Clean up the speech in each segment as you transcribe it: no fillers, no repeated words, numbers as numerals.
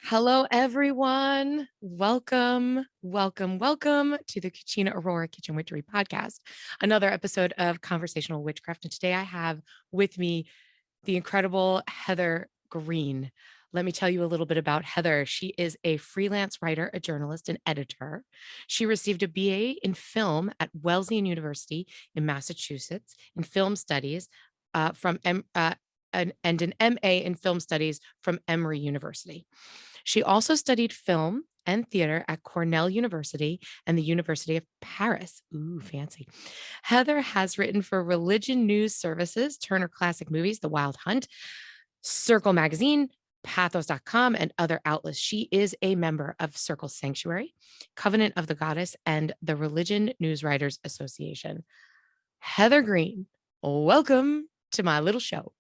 Hello, everyone. Welcome to the Cucina Aurora Kitchen Witchery podcast, another episode of Conversational Witchcraft. And today I have with me the incredible Heather Greene. Let me tell you a little bit about Heather. She is a freelance writer, a journalist, and editor. She received a BA in film at Wesleyan University in Massachusetts in film studies and an MA in film studies from Emory University. She also studied film and theater at Cornell University and the University of Paris. Ooh, fancy. Heather has written for Religion News Services, Turner Classic Movies, The Wild Hunt, Circle Magazine, Pathos.com, and other outlets. She is a member of Circle Sanctuary, Covenant of the Goddess, and the Religion News Writers Association. Heather Greene, welcome to my little show.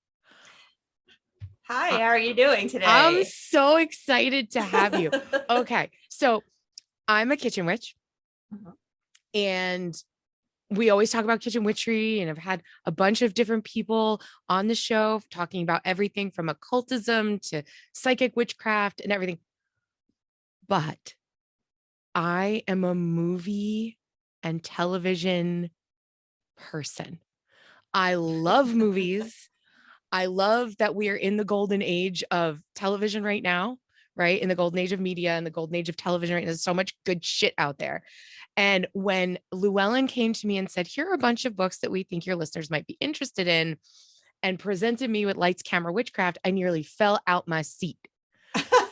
Hi, how are you doing today? I'm so excited to have you. Okay, so I'm a kitchen witch, and we always talk about kitchen witchery, and I've had a bunch of different people on the show talking about everything from occultism to psychic witchcraft and everything. But I am a movie and television person. I love movies. I love that we are in the golden age of television right now, right? In the golden age of media and the golden age of television right now. There's so much good shit out there. And when Llewellyn came to me and said, here are a bunch of books that we think your listeners might be interested in, and presented me with Lights, Camera, Witchcraft, I nearly fell out my seat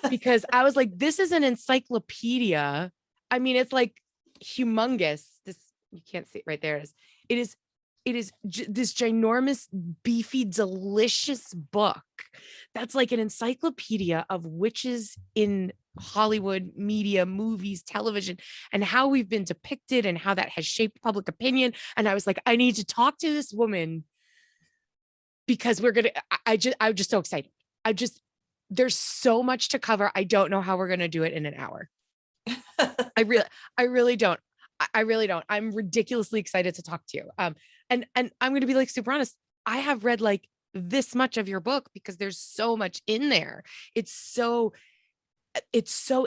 because I was like, this is an encyclopedia. I mean, it's like humongous. This, you can't see it right there. It is this ginormous, beefy, delicious book that's like an encyclopedia of witches in Hollywood, media, movies, television, and how we've been depicted and how that has shaped public opinion. And I was like, I need to talk to this woman because I'm just so excited. There's so much to cover. I don't know how we're going to do it in an hour. I really don't. I really don't. I'm ridiculously excited to talk to you. And I'm going to be like super honest. I have read like this much of your book because there's so much in there. It's so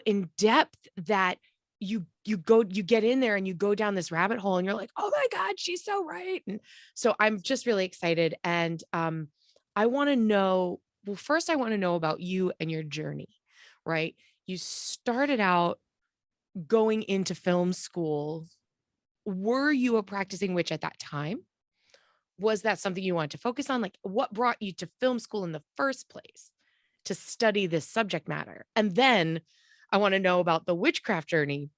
in depth that you get in there and you go down this rabbit hole and you're like, oh my God, she's so right. And so I'm just really excited. And I want to know, well, first I want to know about you and your journey, right? You started out going into film school. Were you a practicing witch at that time? Was that something you wanted to focus on? Like, what brought you to film school in the first place to study this subject matter? And then I want to know about the witchcraft journey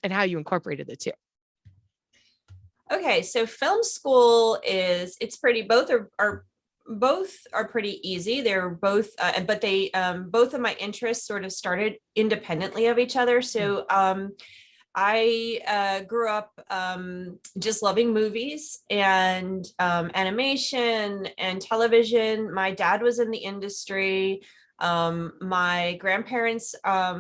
and how you incorporated the two. Okay, so film school it's pretty, both are pretty easy. They're both, but they both of my interests sort of started independently of each other. So I grew up just loving movies and animation and television. My dad was in the industry. My grandparents,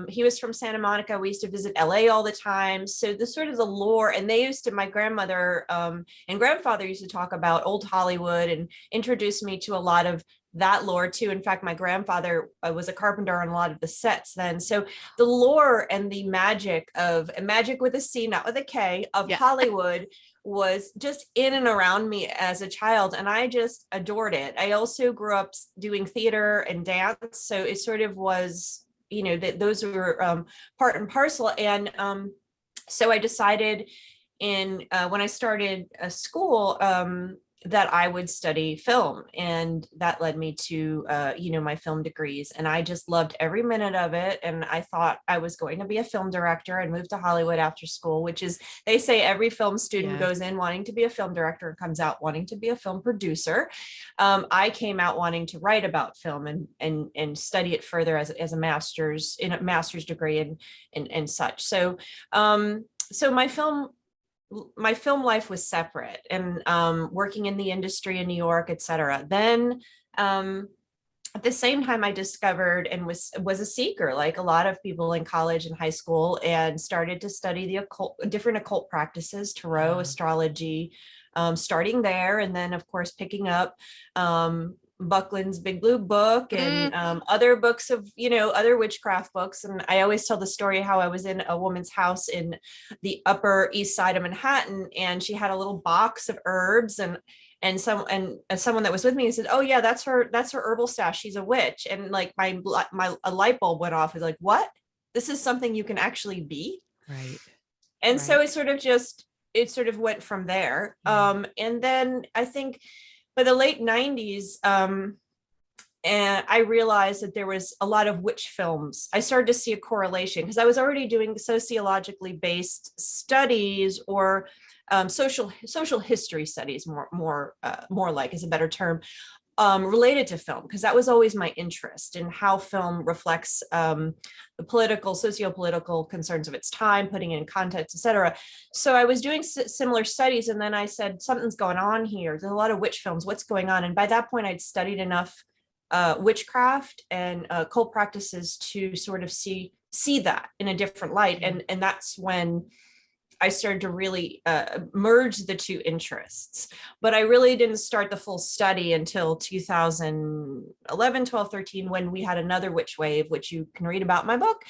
he was from Santa Monica. We used to visit LA all the time. So the sort of the lore, and my grandmother and grandfather used to talk about old Hollywood and introduce me to a lot of that lore too. In fact, my grandfather was a carpenter on a lot of the sets then. So the lore and the magic with a C, not with a K, of Hollywood was just in and around me as a child. And I just adored it. I also grew up doing theater and dance. So it sort of was, that those were part and parcel. And so I decided when I started school, that I would study film, and that led me to my film degrees, and I just loved every minute of it. And I thought I was going to be a film director and moved to Hollywood after school, which is, they say every film student goes in wanting to be a film director and comes out wanting to be a film producer. I came out wanting to write about film and study it further as a master's degree and such. So so my film life was separate, and working in the industry in New York, et cetera. Then at the same time, I discovered and was a seeker, like a lot of people in college and high school, and started to study the different occult practices, tarot, astrology, starting there. And then, of course, picking up Buckland's Big Blue Book and other books of, other witchcraft books. And I always tell the story how I was in a woman's house in the Upper East Side of Manhattan, and she had a little box of herbs, and someone that was with me said, "Oh yeah, that's her herbal stash. She's a witch." And like my a light bulb went off. I was like, "What? This is something you can actually be?" Right. And so it sort of went from there. And then I think by the late 90s, and I realized that there was a lot of witch films. I started to see a correlation because I was already doing sociologically based studies, or social history studies, more like is a better term, related to film, because that was always my interest in how film reflects the socio-political concerns of its time, putting it in context, etc. So I was doing similar studies, and then I said, something's going on here. There's a lot of witch films. What's going on? And by that point, I'd studied enough witchcraft and cult practices to sort of see that in a different light, and that's when I started to really merge the two interests. But I really didn't start the full study until 2011, 12, 13, when we had another witch wave, which you can read about in my book.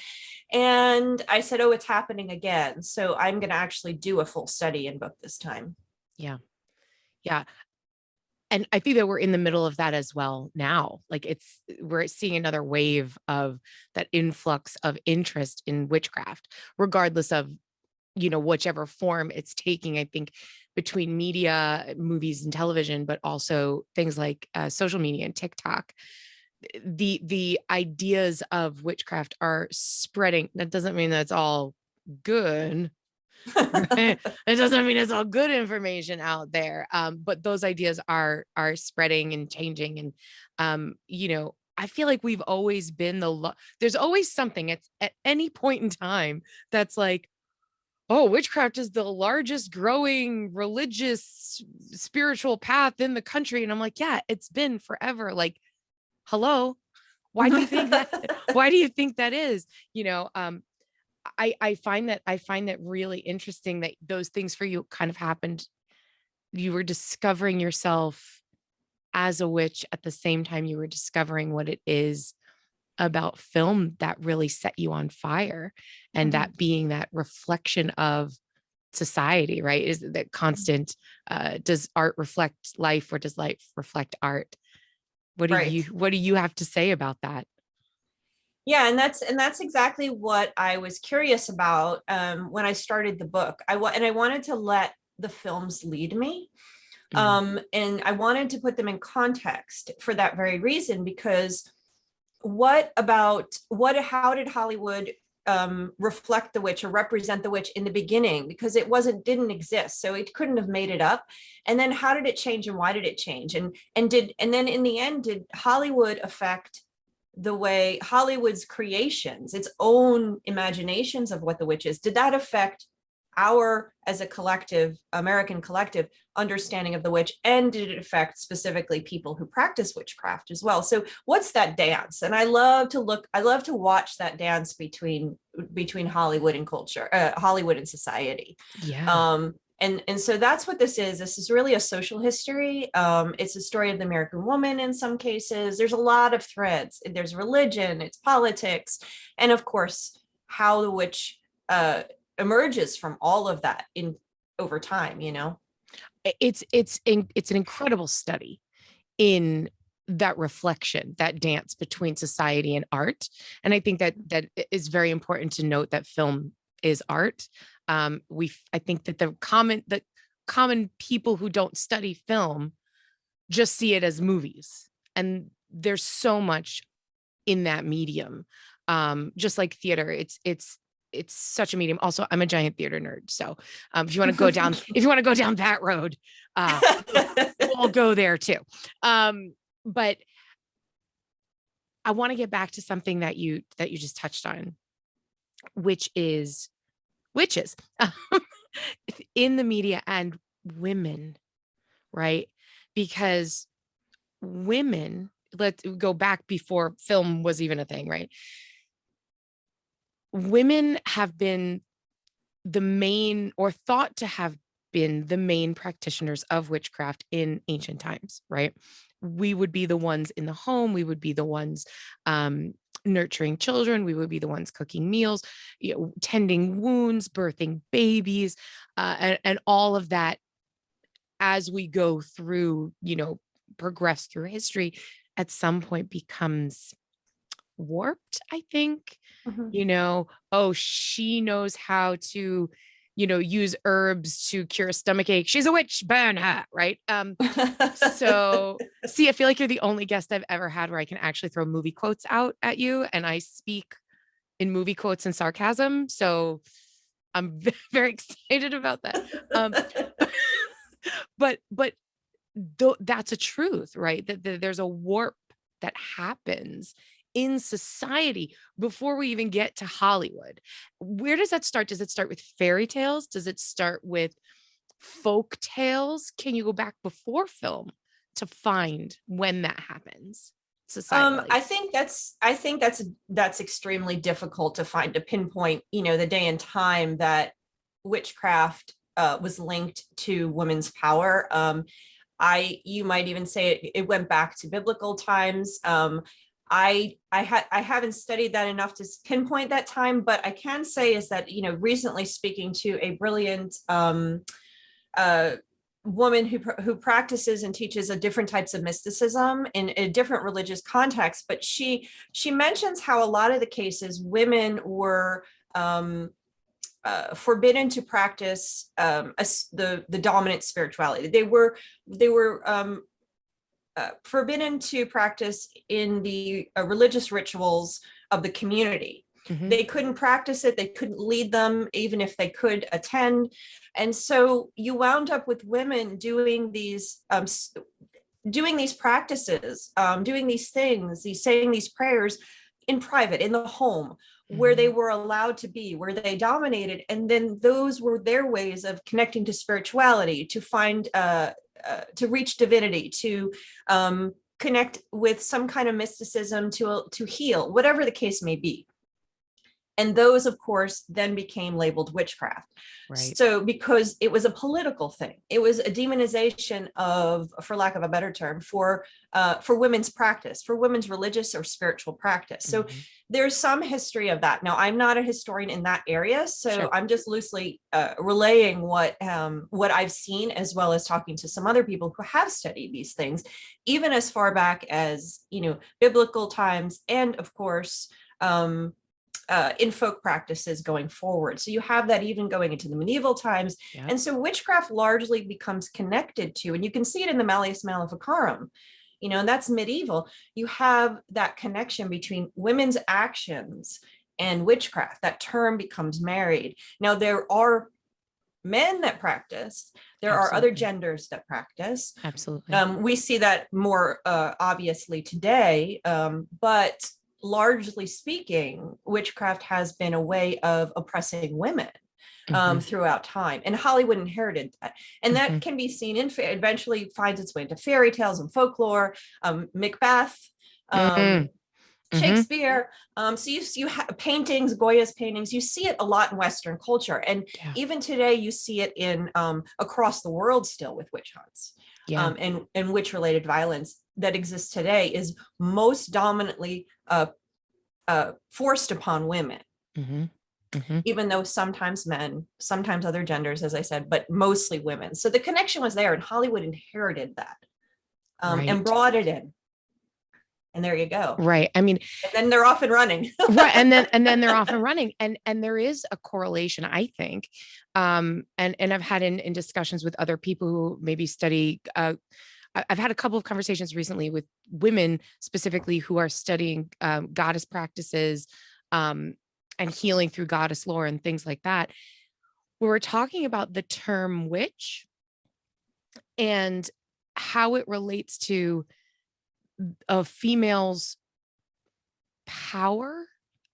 And I said, oh, it's happening again. So I'm going to actually do a full study and book this time. Yeah. Yeah. And I think that we're in the middle of that as well now. Like we're seeing another wave of that influx of interest in witchcraft, regardless of, whichever form it's taking. I think between media, movies and television, but also things like social media and TikTok, the ideas of witchcraft are spreading. That doesn't mean that's all good. It doesn't mean it's all good information out there. But those ideas are spreading and changing. And, I feel like we've always been there's always something at any point in time that's like, oh, witchcraft is the largest growing religious spiritual path in the country. And I'm like, yeah, it's been forever. Like, hello, why do you think that? Why do you think that is? I find that really interesting that those things for you kind of happened. You were discovering yourself as a witch at the same time you were discovering what it is about film that really set you on fire, and that being that reflection of society, right? Is that constant, does art reflect life, or does life reflect art? What do you have to say about that? Yeah, and that's exactly what I was curious about when I started the book. I wanted to let the films lead me. And I wanted to put them in context for that very reason, because how did Hollywood reflect the witch or represent the witch in the beginning? Because didn't exist, so it couldn't have made it up. And then how did it change, and why did it change? And then in the end, did Hollywood affect the way Hollywood's creations, its own imaginations of what the witch is, did that affect our, as a collective, American collective, understanding of the witch? And did it affect specifically people who practice witchcraft as well? So what's that dance? And I love to watch that dance between Hollywood and culture, Hollywood and society. Yeah. And so that's what this is. This is really a social history. It's a story of the American woman in some cases. There's a lot of threads. There's religion, it's politics, and of course, how the witch emerges from all of that over time. It's an incredible study in that reflection, that dance between society and art. And I think that is very important to note that film is art. I think that the common people who don't study film just see it as movies, and there's so much in that medium. Just like theater, it's such a medium. Also, I'm a giant theater nerd, so if you want to go down that road, we'll go there too. But I want to get back to something that you just touched on, which is witches in the media and women, right? Because women, let's go back before film was even a thing, right? Women have been the main, or thought to have been the main, practitioners of witchcraft in ancient times, right? we would be the ones in the home. We would be the ones nurturing children. We would be the ones cooking meals, tending wounds, birthing babies, and all of that as we go through, progress through history, at some point becomes warped, I think. Oh, she knows how to, use herbs to cure a stomach ache. She's a witch, burn her, right? So see, I feel like you're the only guest I've ever had where I can actually throw movie quotes out at you, and I speak in movie quotes and sarcasm. So I'm very excited about that. But that's a truth, right? That there's a warp that happens in society before we even get to Hollywood. Where does that start? Does it start with fairy tales? Does it start with folk tales? Can you go back before film to find when that happens societally? I think that's extremely difficult to find, to pinpoint, the day and time that witchcraft was linked to women's power. You might even say it went back to biblical times. I haven't studied that enough to pinpoint that time, but I can say is that, recently speaking to a brilliant woman who practices and teaches a different types of mysticism in a different religious context, but she mentions how a lot of the cases women were forbidden to practice the dominant spirituality. They were forbidden to practice in the religious rituals of the community. Mm-hmm. They couldn't practice it. They couldn't lead them, even if they could attend. And so you wound up with women doing these practices, doing these things, saying these prayers in private, in the home, where they were allowed to be, where they dominated. And then those were their ways of connecting to spirituality, to find, to reach divinity, to connect with some kind of mysticism, to heal, whatever the case may be. And those, of course, then became labeled witchcraft. Right. So because it was a political thing, it was a demonization of, for lack of a better term, for women's practice, for women's religious or spiritual practice. So there's some history of that. Now, I'm not a historian in that area, so sure. I'm just loosely relaying what I've seen, as well as talking to some other people who have studied these things, even as far back as, biblical times, and of course, in folk practices going forward. So you have that even going into the medieval times. Yeah. And so witchcraft largely becomes connected to, and you can see it in the Malleus Maleficarum, and that's medieval. You have that connection between women's actions and witchcraft. That term becomes married. Now, there are men that practice. There Absolutely. Are other genders that practice. Absolutely. We see that more obviously today, but largely speaking, witchcraft has been a way of oppressing women throughout time, and Hollywood inherited that, and that can be seen in eventually finds its way into fairy tales and folklore, Macbeth, Shakespeare. So you have paintings, Goya's paintings. You see it a lot in Western culture, and even today you see it in across the world still with witch hunts. And witch-related violence that exists today is most dominantly forced upon women, even though sometimes men, sometimes other genders, as I said, but mostly women. So the connection was there, and Hollywood inherited that and brought it in. And there you go. Right. I mean, and then they're off and running. Right. And then they're off and running. And there is a correlation, I think. And I've had in discussions with other people who maybe study, I've had a couple of conversations recently with women specifically who are studying goddess practices and healing through goddess lore and things like that. We're talking about the term witch and how it relates to a female's power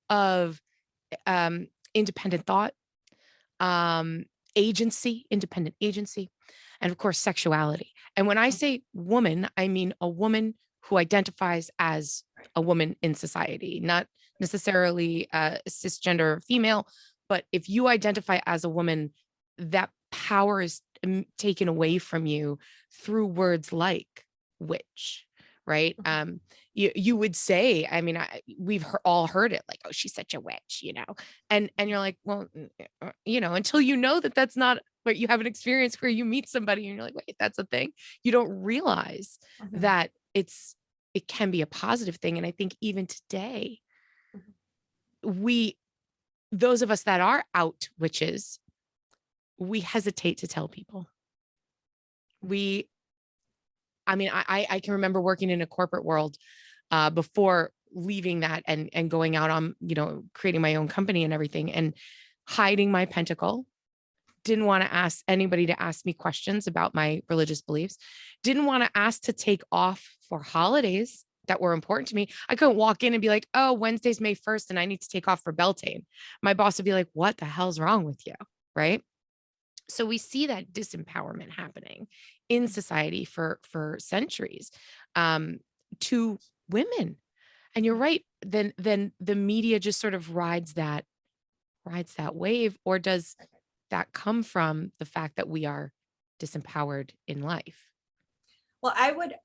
of independent thought, agency, independent agency, and of course, sexuality. And when I say woman, I mean a woman who identifies as a woman in society, not necessarily cisgender or female, but if you identify as a woman, that power is taken away from you through words like witch, right? You would say, I mean, we've all heard it, like, oh, she's such a witch, and you're like, well, until you know that that's not, but you have an experience where you meet somebody and you're like, wait, that's a thing. You don't realize that it can be a positive thing. And I think even today, those of us that are out witches, we hesitate to tell people. I can remember working in a corporate world before leaving that and going out on, creating my own company and everything, and hiding my pentacle. Didn't want to ask anybody to ask me questions about my religious beliefs. Didn't want to ask to take off for holidays that were important to me. I couldn't walk in and be like, oh, Wednesday's May 1st and I need to take off for Beltane. My boss would be like, what the hell's wrong with you? Right. So we see that disempowerment happening in society for centuries to women. And you're right. Then the media just sort of rides that wave, or does that come from the fact that we are disempowered in life? Well, I would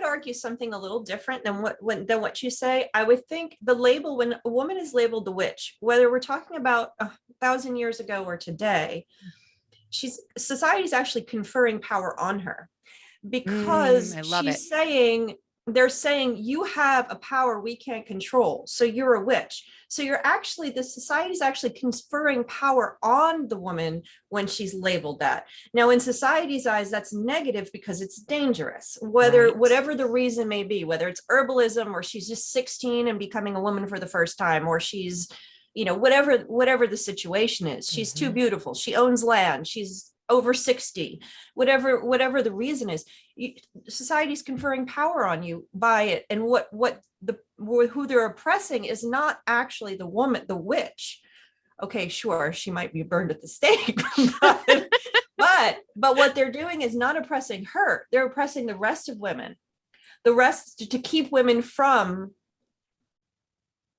argue something a little different than what you say. I would think the label, when a woman is labeled the witch, whether we're talking about 1,000 years ago or today, society's actually conferring power on her, because they're saying you have a power we can't control, so you're a witch. So the society's actually conferring power on the woman when she's labeled that. Now, in society's eyes, that's negative because it's dangerous, whatever the reason may be, whether it's herbalism, or she's just 16 and becoming a woman for the first time, or she's, whatever the situation is, she's too beautiful, she owns land, she's over 60, whatever the reason is, society's conferring power on you by it. And who they're oppressing is not actually the woman, the witch. Okay, sure, she might be burned at the stake, but what they're doing is not oppressing her. They're oppressing the rest of women, to keep women from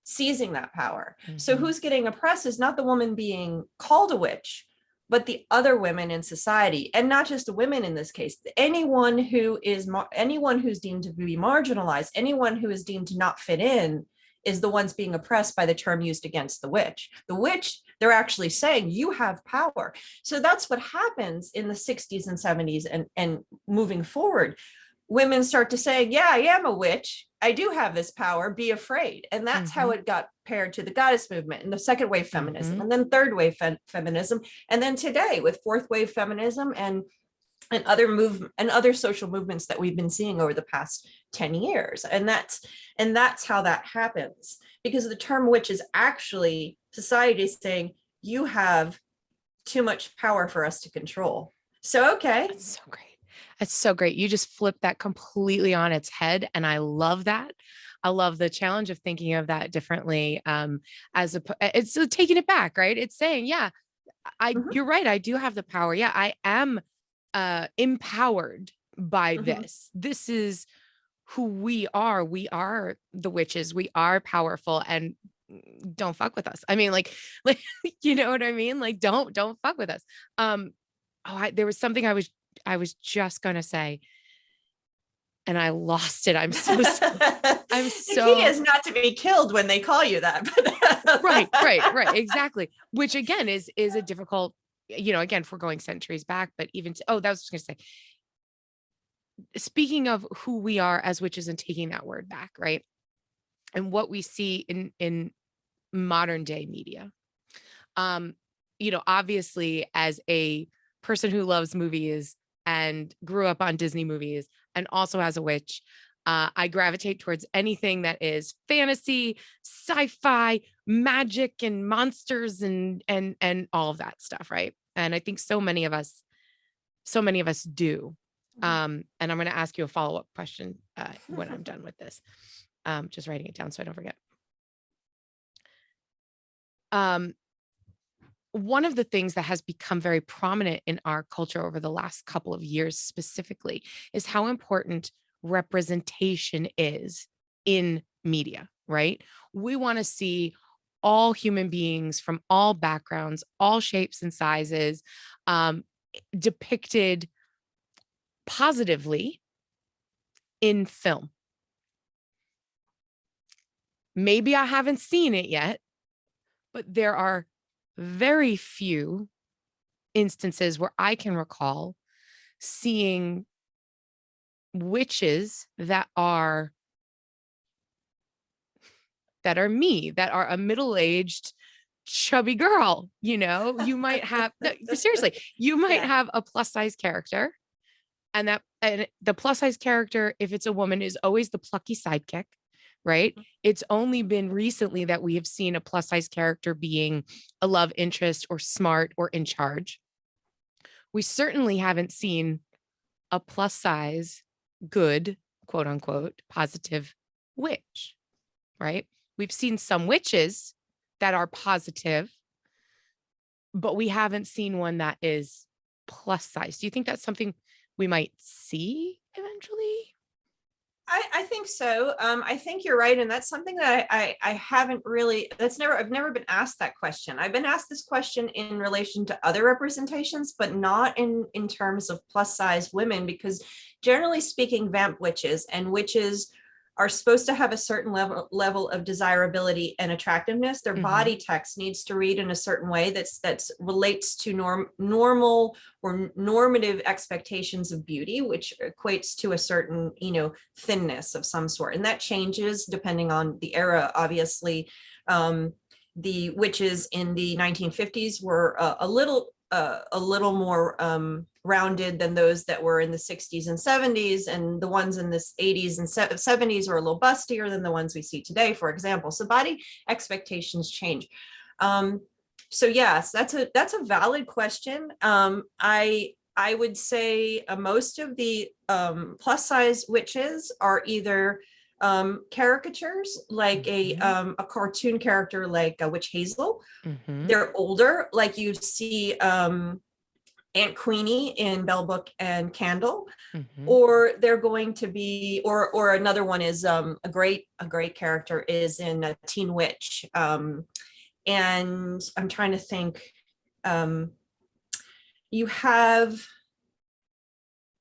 seizing that power. So who's getting oppressed is not the woman being called a witch, but the other women in society. And not just the women in this case, anyone who's deemed to be marginalized, anyone who is deemed to not fit in, is the ones being oppressed by the term used against the witch. The witch, they're actually saying you have power. So that's what happens in the 60s and 70s and moving forward. Women start to say, yeah, I am a witch, I do have this power, be afraid. And that's how it got paired to the goddess movement and the second wave feminism, and then third wave feminism. And then today with fourth wave feminism and other social movements that we've been seeing over the past 10 years. And that's how that happens, because the term witch is actually society saying you have too much power for us to control. So, okay. That's so great. That's so great. You just flipped that completely on its head. And I love that. I love the challenge of thinking of that differently. It's taking it back, right? It's saying, yeah, you're right. I do have the power. Yeah, I am empowered by this. This is who we are. We are the witches. We are powerful, and don't fuck with us. I mean, like, you know what I mean? Like, don't fuck with us. There was something I was just going to say, and I lost it. I'm so The key is not to be killed when they call you that. Right. Exactly. Which again is a difficult, again, if we're going centuries back, but even that was just going to say, speaking of who we are as witches and taking that word back, right? And what we see in modern day media, obviously as a person who loves movies and grew up on Disney movies, and also as a witch, I gravitate towards anything that is fantasy, sci-fi, magic, and monsters, and all of that stuff, right? And I think so many of us do. And I'm going to ask you a follow-up question when I'm done with this. Just writing it down so I don't forget. One of the things that has become very prominent in our culture over the last couple of years specifically is how important representation is in media, right? We want to see all human beings from all backgrounds, all shapes and sizes, depicted positively in film. Maybe I haven't seen it yet, but there are very few instances where I can recall seeing witches that are me, that are a middle-aged chubby girl. You might have, no, seriously, you might have a plus size character, and the plus size character, if it's a woman, is always the plucky sidekick, right? It's only been recently that we have seen a plus size character being a love interest or smart or in charge. We certainly haven't seen a plus size, good, quote unquote, positive witch, right? We've seen some witches that are positive, but we haven't seen one that is plus size. Do you think that's something we might see eventually? I think so. I think you're right. And that's something that I haven't really, I've never been asked that question. I've been asked this question in relation to other representations, but not in terms of plus size women, because generally speaking, vamp witches and witches are supposed to have a certain level of desirability and attractiveness. Their body text needs to read in a certain way that's relates to normal or normative expectations of beauty, which equates to a certain, thinness of some sort. And that changes depending on the era. Obviously, the witches in the 1950s were a little more rounded than those that were in the 60s and 70s, and the ones in the 80s and 70s are a little bustier than the ones we see today, for example. So body expectations change. So yes, that's a valid question. I would say most of the plus size witches are either caricatures, like a cartoon character like a Witch Hazel. They're older, like you see Aunt Queenie in Bell Book and Candle, or they're going to be, or another one is a great character is in Teen Witch, and I'm trying to think. You have,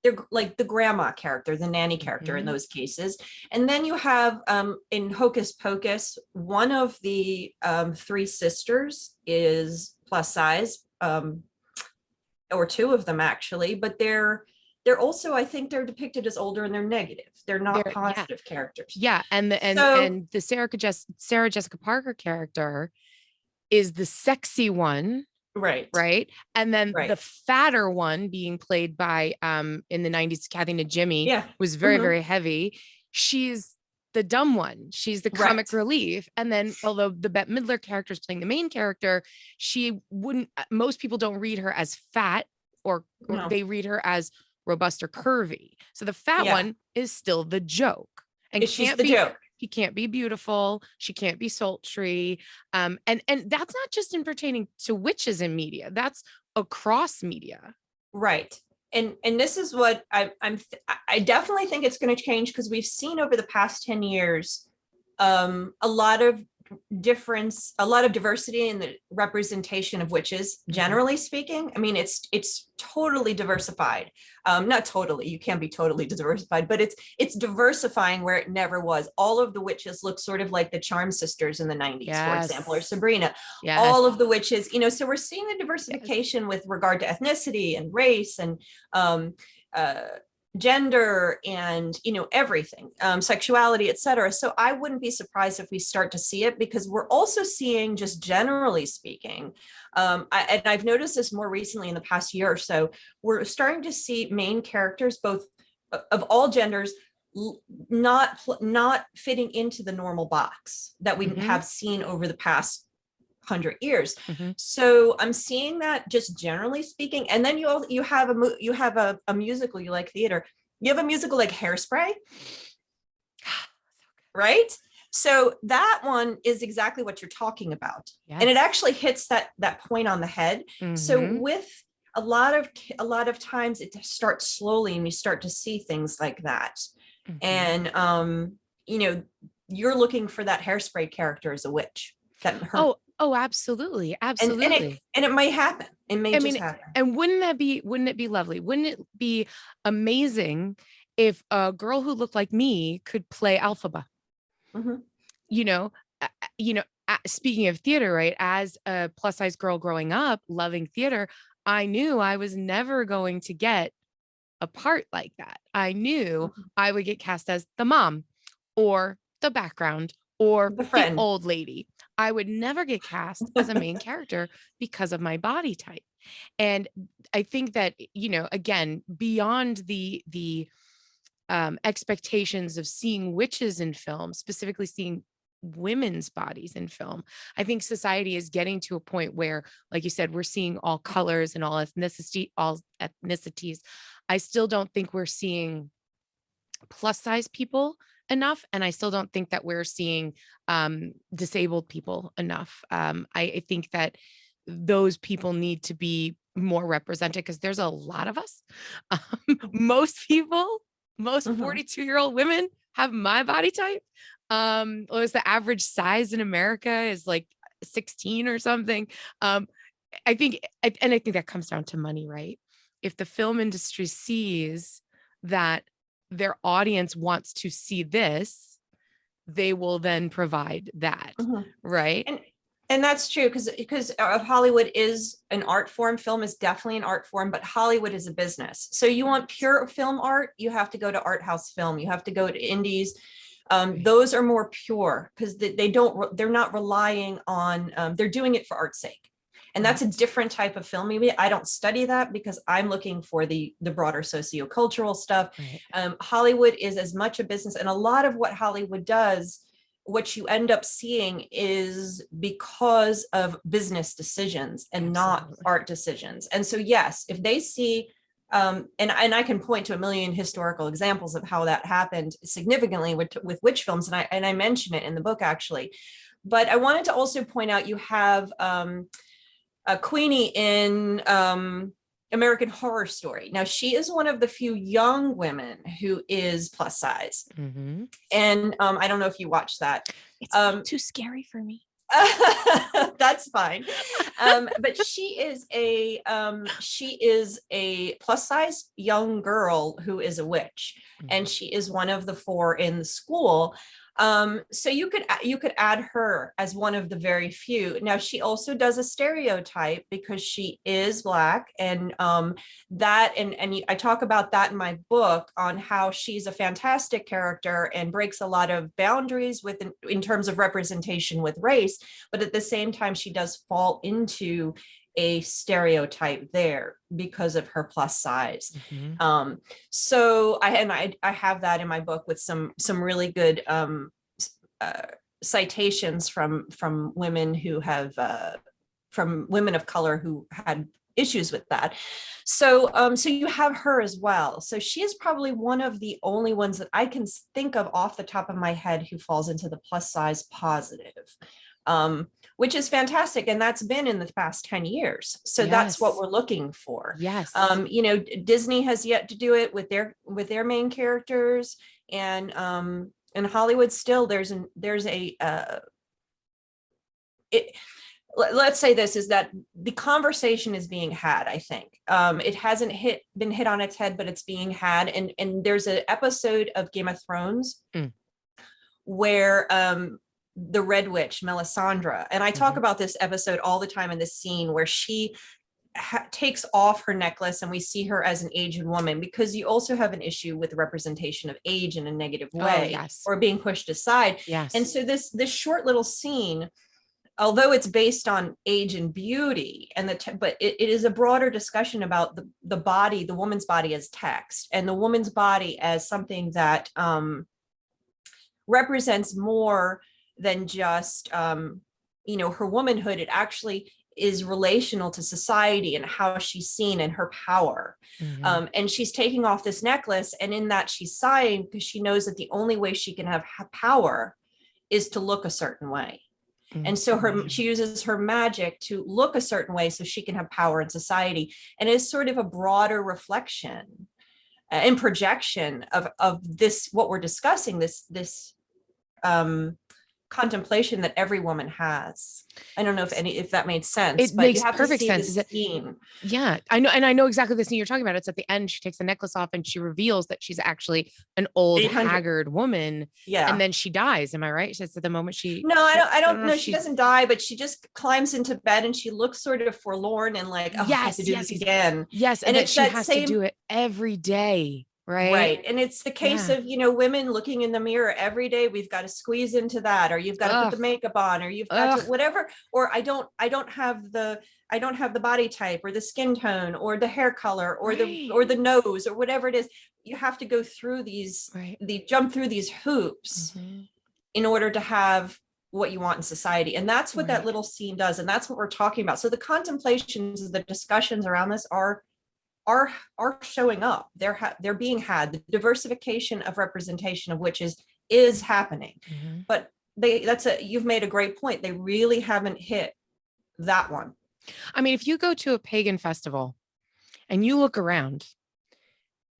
they're like the grandma character, the nanny character in those cases. And then you have in Hocus Pocus, one of the three sisters is plus size, or two of them actually, but they're also, I think they're depicted as older and they're negative. They're not positive characters. Yeah. And the Sarah Jessica Parker character is the sexy one. Right. And then the fatter one being played by in the 90s, Kathy Najimy, was very, very heavy. She's the dumb one. She's the comic relief. And then although the Bette Midler character is playing the main character, most people don't read her as fat or they read her as robust or curvy. So the fat one is still the joke. And she's the joke. She can't be beautiful. She can't be sultry. And that's not just in pertaining to witches in media. That's across media. Right. And this is what I definitely think it's going to change, because we've seen over the past 10 years a lot of diversity in the representation of witches, generally speaking. I mean, it's totally diversified. Not totally, you can't be totally diversified, but it's diversifying where it never was. All of the witches look sort of like the Charm sisters in the 90s, for example, or Sabrina. All of the witches, so we're seeing the diversification with regard to ethnicity and race and gender and everything, sexuality, etc. So I wouldn't be surprised if we start to see it, because we're also seeing, just generally speaking, and I've noticed this more recently in the past year or so, we're starting to see main characters, both of all genders, not fitting into the normal box that we have seen over the past 100 years. So I'm seeing that, just generally speaking. And then you have a musical, you like theater, you have a musical like Hairspray, right? So that one is exactly what you're talking about. And it actually hits that point on the head. So with a lot of times it starts slowly and you start to see things like that. And you're looking for that Hairspray character as a witch. Oh, absolutely. Absolutely. And it might happen. It may just happen. And wouldn't it be lovely? Wouldn't it be amazing if a girl who looked like me could play Alphaba? speaking of theater, right? As a plus size girl growing up, loving theater, I knew I was never going to get a part like that. I knew I would get cast as the mom or the background or The the friend. old lady. I would never get cast as a main character because of my body type. And I think that, again, beyond the expectations of seeing witches in film, specifically seeing women's bodies in film, I think society is getting to a point where, like you said, we're seeing all colors and all ethnicities. I still don't think we're seeing plus size people enough, and I still don't think that we're seeing disabled people enough. I think that those people need to be more represented because there's a lot of us. Most people, most 42-year-old women have my body type. What was the average size in America is like 16 or something. I think that comes down to money, right? If the film industry sees that their audience wants to see this, they will then provide that, right? And that's true because Hollywood is an art form. Film is definitely an art form, but Hollywood is a business. So you want pure film art, you have to go to art house film. You have to go to indies. Those are more pure because they're not relying on, they're doing it for art's sake. And that's a different type of film. Maybe I don't study that because I'm looking for the broader sociocultural stuff. Right. Hollywood is as much a business, and a lot of what Hollywood does, what you end up seeing is because of business decisions and not art decisions. And so, yes, if they see, and I can point to a million historical examples of how that happened significantly with witch films, and I mention it in the book actually. But I wanted to also point out you have Queenie in American Horror Story. Now, she is one of the few young women who is plus size. And I don't know if you watched that. It's too scary for me. That's fine. But she is a plus size young girl who is a witch, and she is one of the 4 in the school. So you could add her as one of the very few. Now, she also does a stereotype because she is Black, and I talk about that in my book on how she's a fantastic character and breaks a lot of boundaries in terms of representation with race, but at the same time, she does fall into a stereotype there because of her plus size. So I have that in my book with some really good citations from women who have from women of color who had issues with that. So you have her as well. So she is probably one of the only ones that I can think of off the top of my head who falls into the plus size positive. Which is fantastic. And that's been in the past 10 years. So that's what we're looking for. Yes. Disney has yet to do it with their main characters. And in Hollywood still let's say this is that the conversation is being had, I think. It hasn't been hit on its head, but it's being had. And there's an episode of Game of Thrones where the Red Witch, Melisandre. And I talk about this episode all the time in this scene where she takes off her necklace and we see her as an aged woman, because you also have an issue with representation of age in a negative way or being pushed aside. And so this short little scene, although it's based on age and beauty, but it is a broader discussion about the body, the woman's body as text, and the woman's body as something that represents more than just her womanhood. It actually is relational to society and how she's seen and her power. And she's taking off this necklace, and in that she's sighing because she knows that the only way she can have power is to look a certain way. And so she uses her magic to look a certain way so she can have power in society. And it's sort of a broader reflection and projection of this, what we're discussing, this contemplation that every woman has. I don't know if that made sense, It but you makes have to perfect see the sense. Is it? scene. Yeah, I know. And I know exactly the scene you're talking about. It's at the end. She takes the necklace off and she reveals that she's actually an old 800. haggard woman. And Yeah. then she dies. Am I right? It's at the moment No, I I don't don't know if know. She doesn't die, but she just climbs into bed and she looks sort of forlorn and like, oh, I have to yes, do yes, this yes, again. yes. And And that it's she that has to same, do it every day. Right. right. And it's the case Yeah. of, women looking in the mirror every day. We've got to squeeze into that, or you've got to put Ugh. the makeup on, or you've got to whatever, or I don't have the body type or the skin tone or the hair color or the nose or whatever it is. You have to go through these, jump through these hoops in order to have what you want in society. And that's what that little scene does. And that's what we're talking about. So the contemplations, the discussions around this are showing up. They're being had. The diversification of representation of witches is happening. But you've made a great point. They really haven't hit that one. I mean, if you go to a pagan festival and you look around,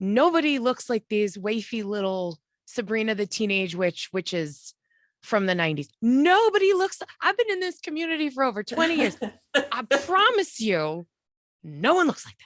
nobody looks like these wafy little Sabrina the Teenage witches from the 90s. Nobody looks. I've been in this community for over 20 years. I promise you, no one looks like that.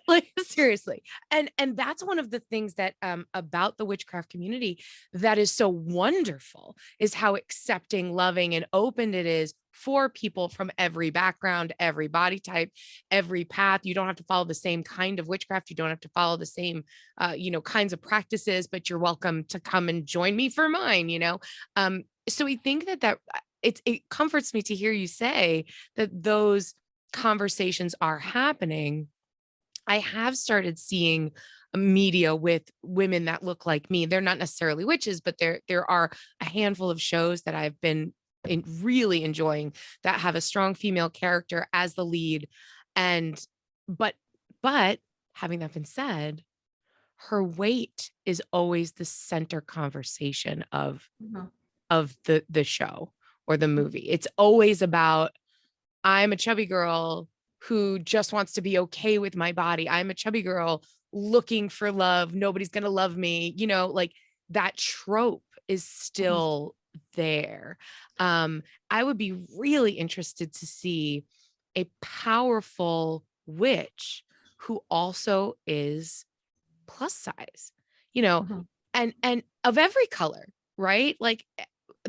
Like seriously. And that's one of the things that about the witchcraft community that is so wonderful, is how accepting, loving, and open it is for people from every background, every body type, every path. You don't have to follow the same kind of witchcraft. You don't have to follow the same kinds of practices, but you're welcome to come and join me for mine. So we think that it comforts me to hear you say that those conversations are happening. I have started seeing media with women that look like me. They're not necessarily witches, but there are a handful of shows that I've been really enjoying that have a strong female character as the lead. And but having that been said, her weight is always the center conversation of the show or the movie. It's always about, I'm a chubby girl who just wants to be okay with my body. I'm a chubby girl looking for love. Nobody's going to love me. Like that trope is still there. I would be really interested to see a powerful witch who also is plus size, and of every color, right? Like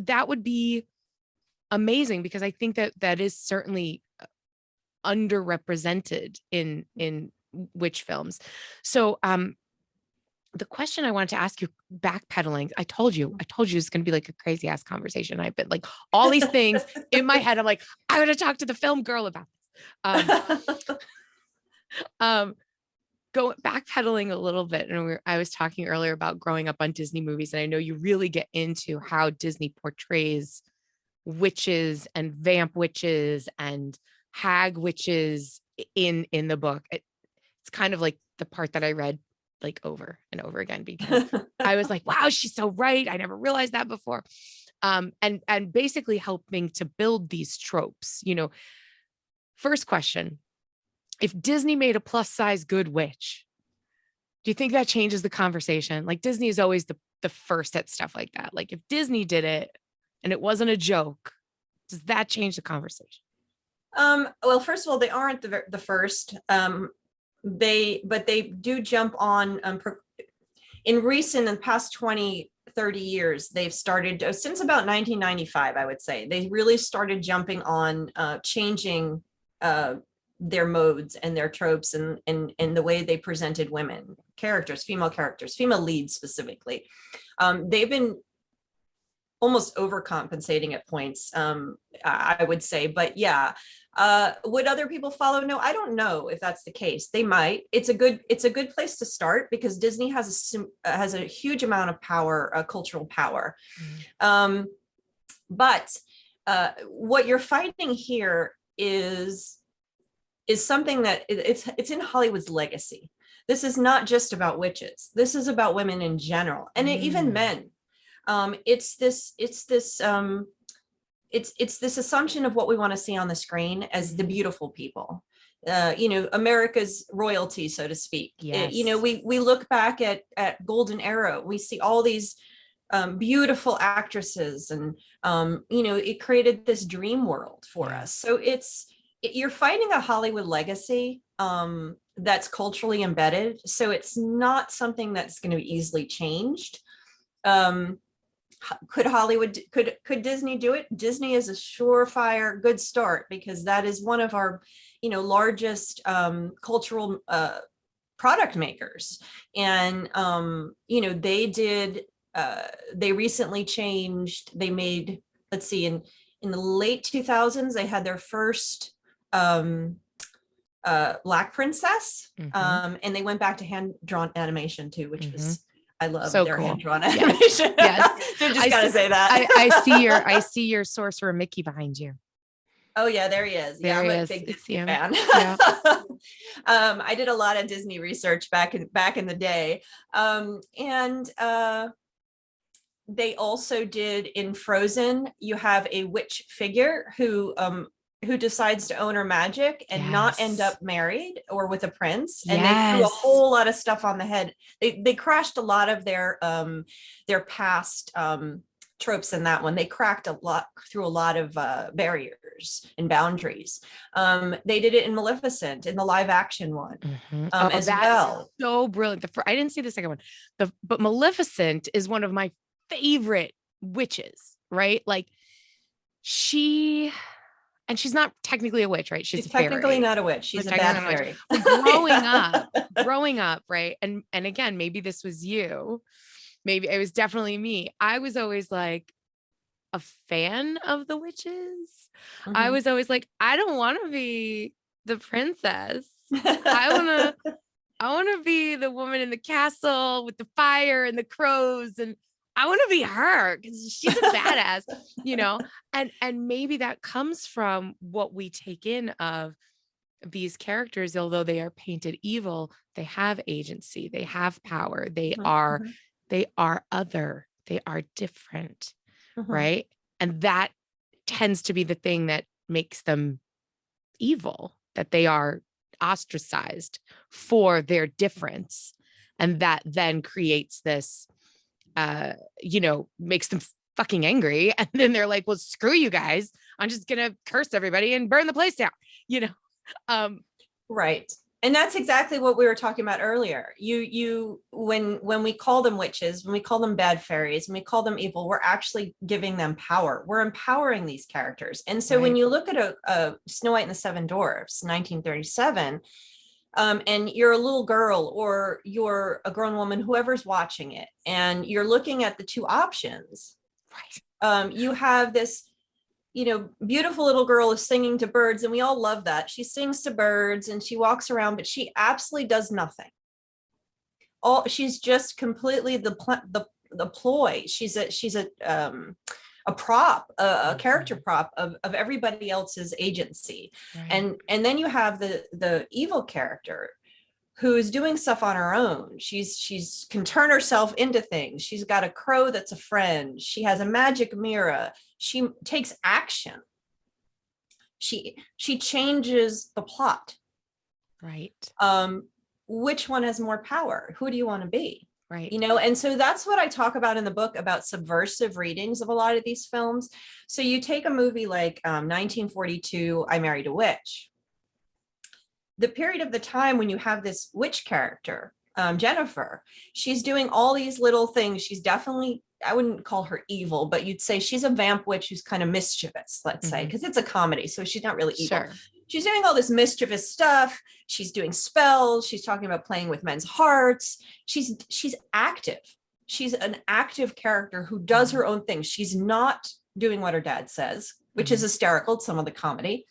that would be amazing, because I think that is certainly underrepresented in witch films. So the question I wanted to ask you, backpedaling, I told you it's going to be like a crazy ass conversation. I've been like all these things in my head. I'm like, I'm going to talk to the film girl about this. Go backpedaling a little bit. And I was talking earlier about growing up on Disney movies. And I know you really get into how Disney portrays witches and vamp witches and hag witches in the book. It's kind of like the part that I read like over and over again, because I was like, wow, she's so right. I never realized that before. And basically helping to build these tropes. First question, if Disney made a plus size good witch, do you think that changes the conversation? Like Disney is always the first at stuff like that. Like if Disney did it and it wasn't a joke, does that change the conversation? Well, first of all, they aren't the first. But they do jump on in the past 20, 30 years, they've started since about 1995, I would say, they really started jumping on changing their modes and their tropes and the way they presented women characters, female leads specifically. They've been almost overcompensating at points, I would say, but yeah. Would other people follow? No, I don't know if that's the case. They might. It's a good place to start, because Disney has a huge amount of power, cultural power. But what you're fighting here is something that it's in Hollywood's legacy. This is not just about witches. This is about women in general, and even men. It's this assumption of what we want to see on the screen as the beautiful people, America's royalty, so to speak. Yes. We look back at Golden Era. We see all these beautiful actresses, and it created this dream world for us. So you're fighting a Hollywood legacy that's culturally embedded. So it's not something that's going to be easily changed. Could Hollywood, could Disney do it? Disney is a surefire good start, because that is one of our, largest cultural product makers. And, they recently changed, they made, let's see, in the late 2000s, they had their first Black princess. And they went back to hand-drawn animation too, which was, I love so their cool. hand-drawn animation. Yes. So just gotta say that. I see your sorcerer Mickey behind you. Oh yeah, there he is. There I'm he a is. big It's Disney him. fan. Yeah. I did a lot of Disney research back in the day. They also did in Frozen, you have a witch figure who decides to own her magic and not end up married or with a prince. And they threw a whole lot of stuff on the head. They crashed a lot of their past tropes in that one. They cracked through a lot of barriers and boundaries. They did it in Maleficent, in the live action one, as well. So brilliant. I didn't see the second one, but Maleficent is one of my favorite witches, right? Like she's not technically a witch, right? She's technically not a witch. She's a bad fairy. Growing up, right? And again, maybe this was you. Maybe it was definitely me. I was always like a fan of the witches. I was always like, I don't want to be the princess. I want to be the woman in the castle with the fire and the crows, and I want to be her because she's a badass, and maybe that comes from what we take in of these characters. Although they are painted evil, they have agency, they have power, they are other, they are different, right? And that tends to be the thing that makes them evil, that they are ostracized for their difference. And that then creates this makes them fucking angry. And then they're like, well, screw you guys. I'm just going to curse everybody and burn the place down, Right. And that's exactly what we were talking about earlier. When we call them witches, when we call them bad fairies, when we call them evil, we're actually giving them power. We're empowering these characters. And so when you look at a Snow White and the Seven Dwarfs, 1937, and you're a little girl or you're a grown woman, whoever's watching it, and you're looking at the two options, right? You have this, beautiful little girl is singing to birds, and we all love that. She sings to birds and she walks around, but she absolutely does nothing. She's just completely the ploy. She's a prop, a character prop of everybody else's agency. Right. And then you have the evil character who is doing stuff on her own. She's can turn herself into things. She's got a crow that's a friend. She has a magic mirror. She takes action. She changes the plot. Right. Which one has more power? Who do you want to be? Right. And so that's what I talk about in the book, about subversive readings of a lot of these films. So you take a movie like 1942, I Married a Witch. The period of the time when you have this witch character, Jennifer, she's doing all these little things. She's definitely, I wouldn't call her evil, but you'd say she's a vamp witch who's kind of mischievous, let's say, because it's a comedy. So she's not really evil. Sure. She's doing all this mischievous stuff. She's doing spells. She's talking about playing with men's hearts. She's active. She's an active character who does her own thing. She's not doing what her dad says, which is hysterical. Some of the comedy.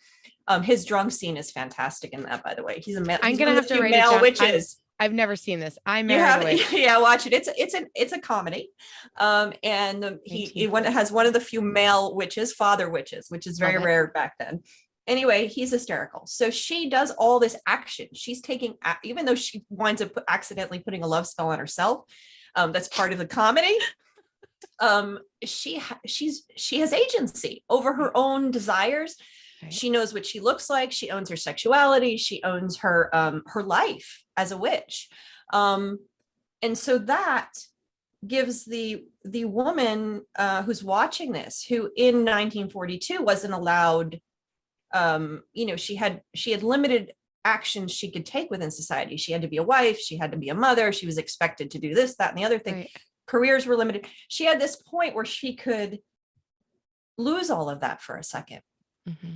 His drunk scene is fantastic in that, by the way. He's a male. I'm gonna have to write male it down. Witches. I've never seen this. I Married a Witch. Yeah, watch it. It's a comedy. And he has one of the few male witches, father witches, which is very rare back then. Anyway, he's hysterical. So she does all this action. She's taking, even though she winds up accidentally putting a love spell on herself. That's part of the comedy. She has agency over her own desires. Right. She knows what she looks like. She owns her sexuality. She owns her life as a witch. And so that gives the woman who's watching this, who in 1942 wasn't allowed, she had limited actions she could take within society. She had to be a wife, she had to be a mother, she was expected to do this, that, and the other thing. Right. Careers were limited. She had this point where she could lose all of that for a second. Mm-hmm.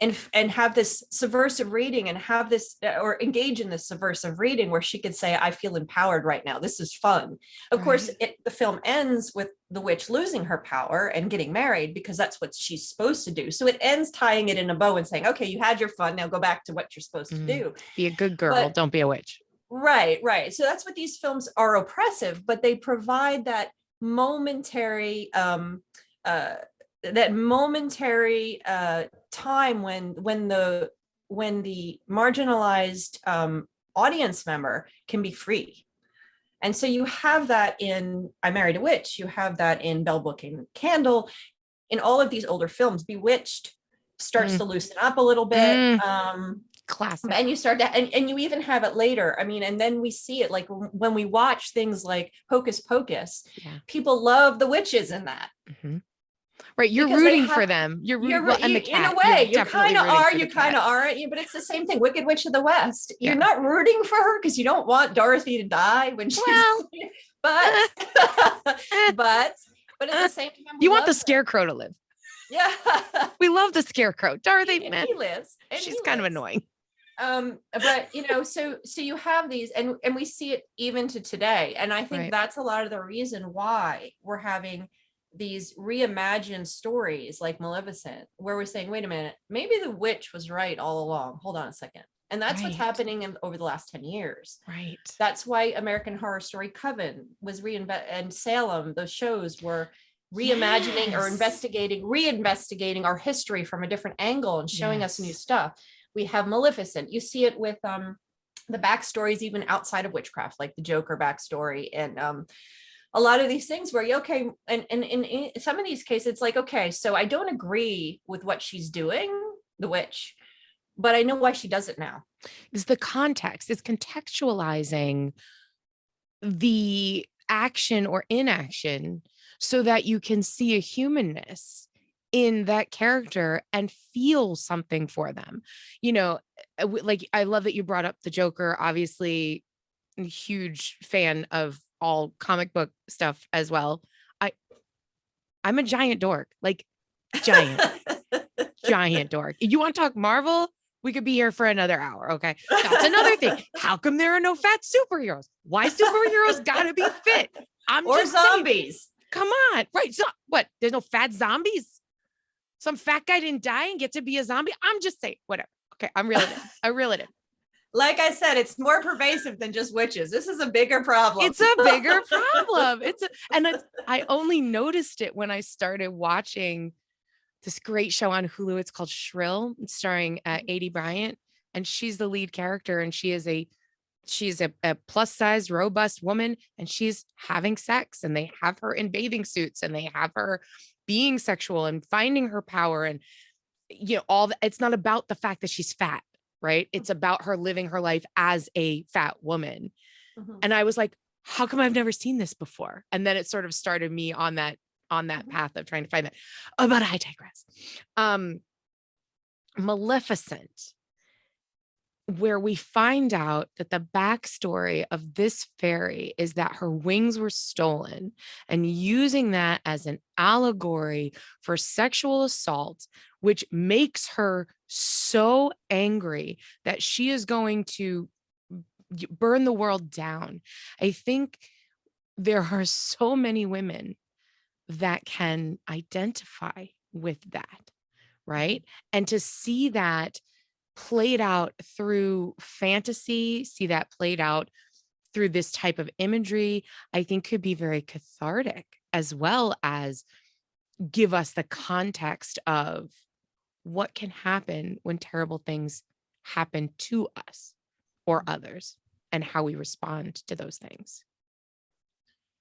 And have this subversive reading, and have this, or engage in this subversive reading where she could say, I feel empowered right now. This is fun. Of course, the film ends with the witch losing her power and getting married, because that's what she's supposed to do. So it ends tying it in a bow and saying, okay, you had your fun. Now go back to what you're supposed to do. Be a good girl. Don't be a witch. Right. So that's what these films are, oppressive, but they provide that momentary, time when the marginalized audience member can be free. And so you have that in I Married a Witch, you have that in Bell Book and Candle, in all of these older films. Bewitched starts to loosen up a little bit. Classic. And you start to, and you even have it later. I mean, and then we see it like when we watch things like Hocus Pocus, people love the witches in that. Mm-hmm. Right, you're rooting for them. You're rooting and the cat. In a way, you kind of are. You kind of aren't. But it's the same thing. Wicked Witch of the West. You're not rooting for her because you don't want Dorothy to die when she's. Well, but at the same time, you want the Scarecrow to live. Yeah, we love the Scarecrow. Dorothy, he lives. She's kind of annoying. But so you have these, and we see it even to today, and I think that's a lot of the reason why we're having these reimagined stories like Maleficent, where we're saying, wait a minute, maybe the witch was right all along. Hold on a second. And that's what's happening over the last 10 years. Right. That's why American Horror Story Coven was and Salem, those shows were reimagining or reinvestigating our history from a different angle and showing us new stuff. We have Maleficent. You see it with the backstories even outside of witchcraft, like the Joker backstory, and a lot of these things where and in some of these cases, it's like, okay, so I don't agree with what she's doing, the witch, but I know why she does it now. It's the context. It's contextualizing the action or inaction so that you can see a humanness in that character and feel something for them. Like, I love that you brought up the Joker. Obviously, a huge fan of all comic book stuff as well. I'm a giant dork, like giant dork. You want to talk Marvel? We could be here for another hour. Okay. That's another thing. How come there are no fat superheroes? Why superheroes gotta be fit? Or zombies. Saying, come on. Right. So what? There's no fat zombies? Some fat guy didn't die and get to be a zombie? I'm just saying, whatever. Okay. I reel it in. Like I said, it's more pervasive than just witches. This is a bigger problem. It's a bigger problem. I only noticed it when I started watching this great show on Hulu. It's called Shrill. It's starring Adie Bryant, and she's the lead character. And she's a plus size, robust woman, and she's having sex, and they have her in bathing suits, and they have her being sexual and finding her power. And it's not about the fact that she's fat. Right. It's about her living her life as a fat woman. Mm-hmm. And I was like, how come I've never seen this before? And then it sort of started me on that path of trying to find that. Oh, but I digress. Maleficent, where we find out that the backstory of this fairy is that her wings were stolen, and using that as an allegory for sexual assault, which makes her so angry that she is going to burn the world down. I think there are so many women that can identify with that, right? And to see that played out through fantasy, see that played out through this type of imagery, I think could be very cathartic, as well as give us the context of what can happen when terrible things happen to us or others, and how we respond to those things.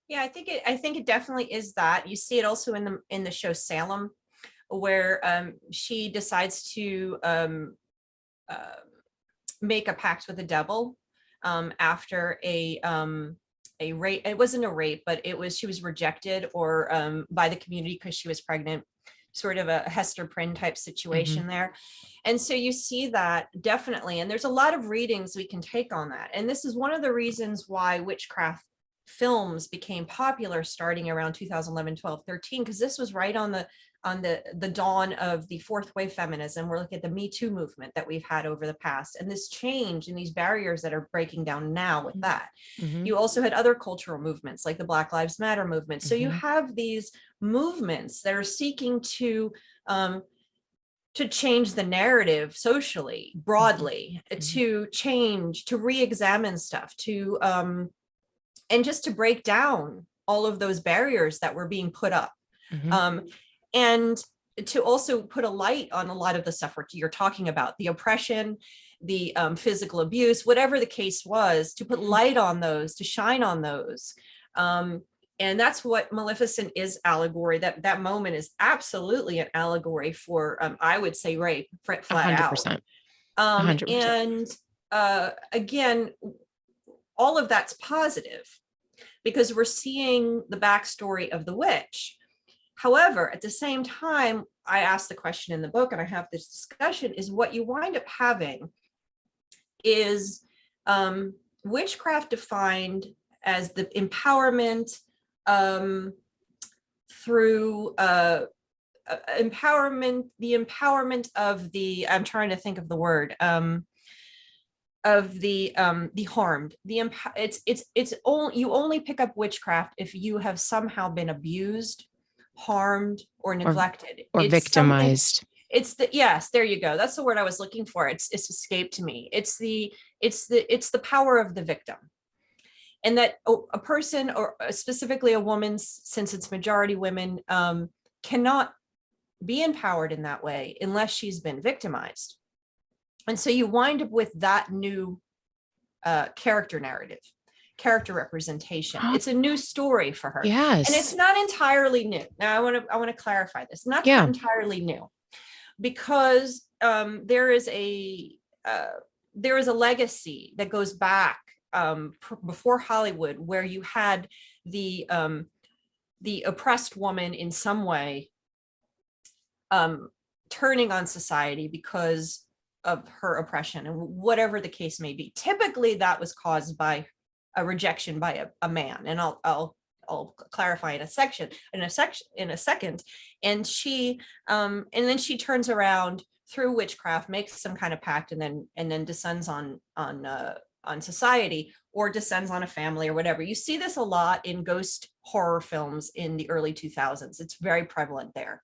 Yeah, I think it definitely is that. You see it also in the show Salem, where she decides to make a pact with the devil after a a rape. It wasn't a rape, but she was rejected or by the community because she was pregnant, sort of a Hester Prynne type situation there. And so you see that definitely, and there's a lot of readings we can take on that. And this is one of the reasons why witchcraft films became popular starting around 2011, 12, 13, because this was right on the dawn of the fourth wave feminism. We're looking at the Me Too movement that we've had over the past, and this change and these barriers that are breaking down now with that. You also had other cultural movements like the Black Lives Matter movement. So you have these movements that are seeking to change the narrative socially, broadly, to change, to re-examine stuff, to and just to break down all of those barriers that were being put up. And to also put a light on a lot of the stuff you're talking about, the oppression, the physical abuse, whatever the case was, to put light on those, to shine on those. And that's what Maleficent is allegory. That moment is absolutely an allegory for, I would say, rape, flat 100%. out. 100%. And again, all of that's positive because we're seeing the backstory of the witch. However, at the same time, I asked the question in the book, and I have this discussion, is what you wind up having is witchcraft defined as the empowerment through empowerment, the empowerment of the, I'm trying to think of the word, of the harmed. It's only, you only pick up witchcraft if you have somehow been abused, harmed, or neglected, or victimized. Yes, there you go. That's the word I was looking for. It's escaped me. It's the power of the victim. And that a person, or specifically a woman, since it's majority women, cannot be empowered in that way unless she's been victimized. And so you wind up with that new character narrative, character representation. It's a new story for her. Yes. And it's not entirely new. Now I want to clarify this. Not entirely new, because there is a legacy that goes back before Hollywood, where you had the oppressed woman in some way turning on society because of her oppression, and whatever the case may be. Typically that was caused by a rejection by a man, and I'll clarify in a second. And she and then she turns around through witchcraft, makes some kind of pact, and then descends on society, or descends on a family or whatever. You see this a lot in ghost horror films in the early 2000s. It's very prevalent there.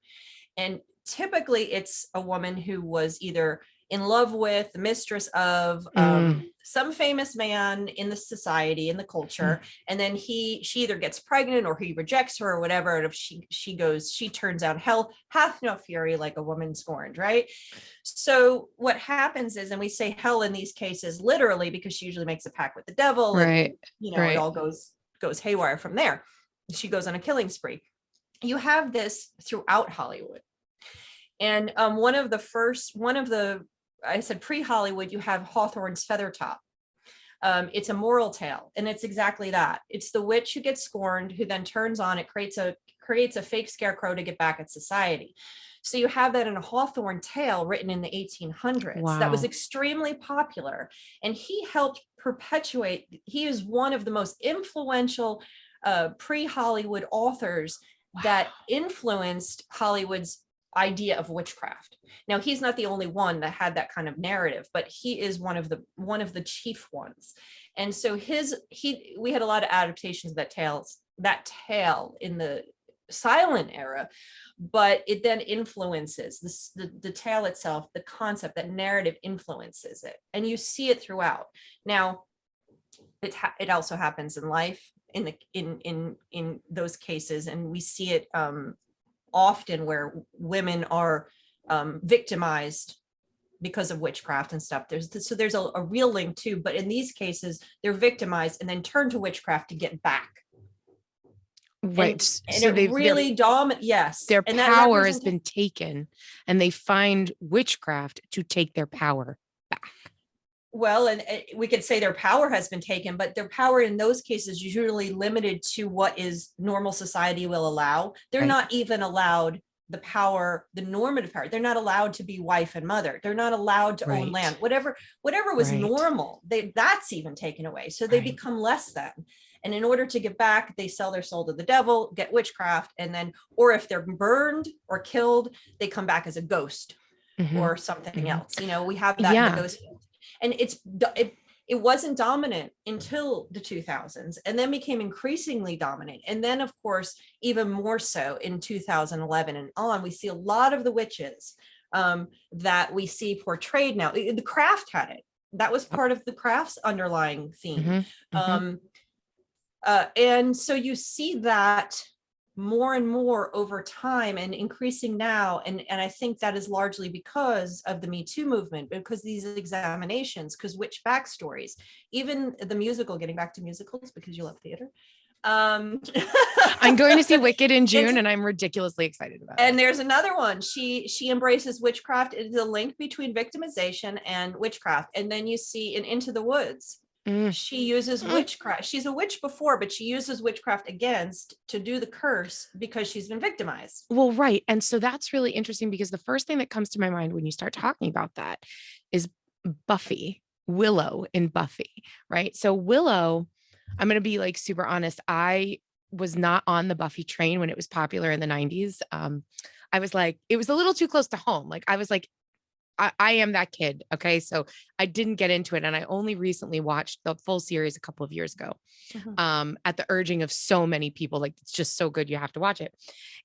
And typically it's a woman who was either in love with, the mistress of some famous man in the society, in the culture, and then she either gets pregnant or he rejects her or whatever. And if she turns out, hell hath no fury like a woman scorned, right? So what happens is, and we say hell in these cases literally because she usually makes a pact with the devil, right? And it all goes haywire from there. She goes on a killing spree. You have this throughout Hollywood. And I said pre-Hollywood, you have Hawthorne's Feathertop. It's a moral tale, and it's exactly that. It's the witch who gets scorned, who then turns on, it creates a fake scarecrow to get back at society. So you have that in a Hawthorne tale written in the 1800s. Wow. That was extremely popular, and he helped perpetuate. He is one of the most influential pre-Hollywood authors that influenced Hollywood's idea of witchcraft. Now, he's not the only one that had that kind of narrative, but he is one of the chief ones. And so we had a lot of adaptations of that tale in the silent era, but it then influences the tale itself, the concept, that narrative influences it, and you see it throughout. Now, it also happens in life in those cases, and we see it often where women are victimized because of witchcraft and stuff. There's a real link too, but in these cases they're victimized and then turn to witchcraft to get back. Right. And so it really dominates. Yes. Their power has been taken, and they find witchcraft to take their power back. Well, and we could say their power has been taken, but their power in those cases is usually limited to what is normal society will allow. They're Right. not even allowed the power, the normative power. They're not allowed to be wife and mother. They're not allowed to own Right. land. Whatever was Right. normal, that's even taken away. So they Right. become less than. And in order to get back, they sell their soul to the devil, get witchcraft, and then, or if they're burned or killed, they come back as a ghost or something else. You know, we have that in the ghost. And it wasn't dominant until the 2000s, and then became increasingly dominant. And then, of course, even more so in 2011 and on, we see a lot of the witches that we see portrayed now. The Craft had it. That was part of the Craft's underlying theme. And so you see that more and more over time and increasing now. And I think that is largely because of the Me Too movement, because these examinations, because witch backstories, even the musical, getting back to musicals, because you love theater. I'm going to see Wicked in June, and I'm ridiculously excited about it. And there's another one. She embraces witchcraft. It is a link between victimization and witchcraft. And then you see in Into the Woods, she uses witchcraft. She's a witch before, but she uses witchcraft to do the curse because she's been victimized. Well, right. And so that's really interesting, because the first thing that comes to my mind when you start talking about that is Buffy, Willow in Buffy, right? So Willow, I'm going to be like super honest. I was not on the Buffy train when it was popular in the 90s. I was like, it was a little too close to home. Like I was like, I am that kid. Okay. So I didn't get into it. And I only recently watched the full series a couple of years ago, at the urging of so many people. Like, it's just so good. You have to watch it.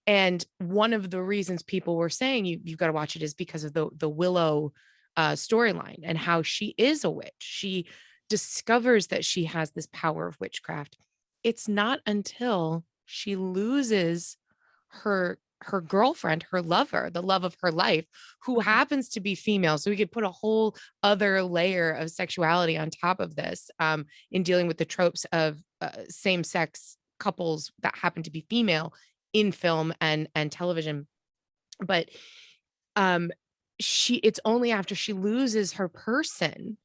And one of the reasons people were saying you've got to watch it is because of the Willow storyline and how she is a witch. She discovers that she has this power of witchcraft. It's not until she loses her girlfriend, her lover, the love of her life, who happens to be female. So we could put a whole other layer of sexuality on top of this, in dealing with the tropes of same-sex couples that happen to be female in film and television. But it's only after she loses her person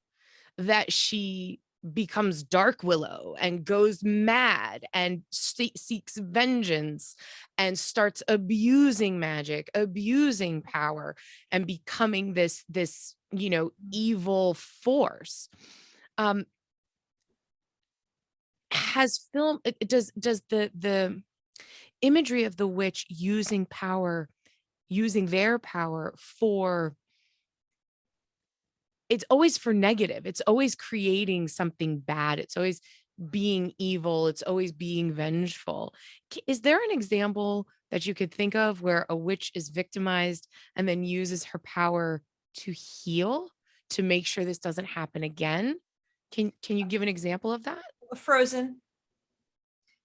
that she becomes Dark Willow and goes mad and seeks vengeance and starts abusing magic, abusing power, and becoming this evil force. Has film, does the imagery of the witch using their power for, it's always for negative. It's always creating something bad. It's always being evil. It's always being vengeful. Is there an example that you could think of where a witch is victimized and then uses her power to heal, to make sure this doesn't happen again? Can you give an example of that? Frozen.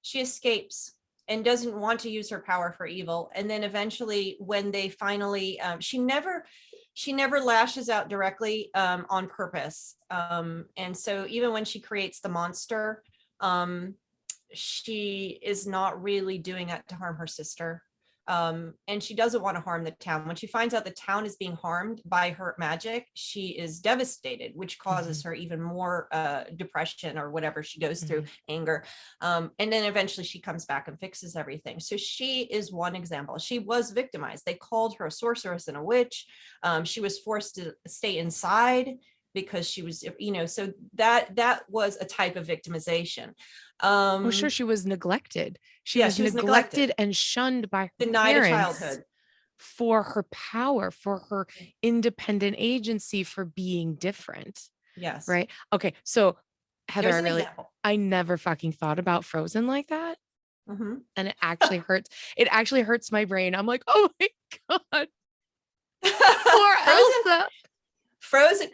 She escapes and doesn't want to use her power for evil. And then eventually when they finally, she never lashes out directly on purpose. And so even when she creates the monster, she is not really doing it to harm her sister. And she doesn't want to harm the town. When she finds out the town is being harmed by her magic, she is devastated, which causes her even more depression or whatever she goes through, anger. And then eventually she comes back and fixes everything. So she is one example. She was victimized. They called her a sorceress and a witch. She was forced to stay inside because she was, so that was a type of victimization. Oh, sure. She was neglected. She was neglected and shunned by her denied a parents childhood for her power, for her independent agency, for being different. Yes. Right. Okay. So Heather, I never fucking thought about Frozen like that. And it actually hurts. It actually hurts my brain. I'm like, oh my God. Poor Elsa. Frozen.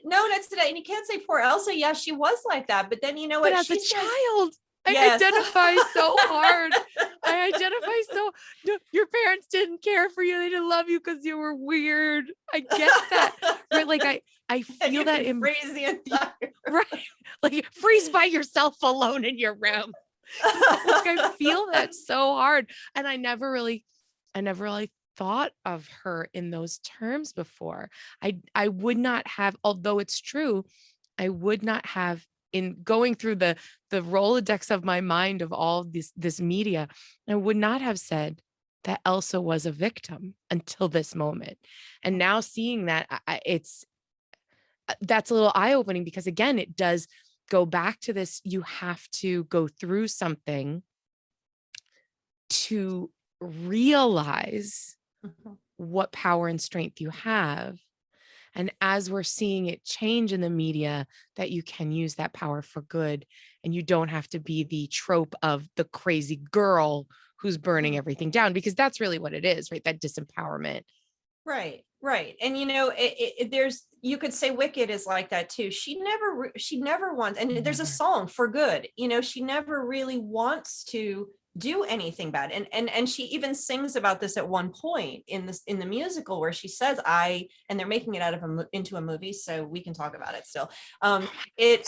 No, that's today. And you can't say poor Elsa. Yeah, she was like that. But then you know what? But as a child, I identify so hard. I identify your parents didn't care for you. They didn't love you because you were weird. I get that. Right. Like I feel that freeze the entire right. Like freeze by yourself alone in your room. Like I feel that so hard. And I never really thought of her in those terms before. I would not have, although it's true, I would not have, in going through the Rolodex of my mind of all this media, I would not have said that Elsa was a victim until this moment. And now seeing that, it's that's a little eye-opening, because again, it does go back to this: you have to go through something to realize what power and strength you have. And as we're seeing it change in the media, that you can use that power for good, and you don't have to be the trope of the crazy girl who's burning everything down, because that's really what it is, right? That disempowerment. Right, right. And you know, there's, you could say Wicked is like that too. She never wants, and there's a Never. song For Good, you know, she never really wants to do anything bad. And she even sings about this at one point in the musical, where she says, and they're making it out of into a movie, so we can talk about it still. It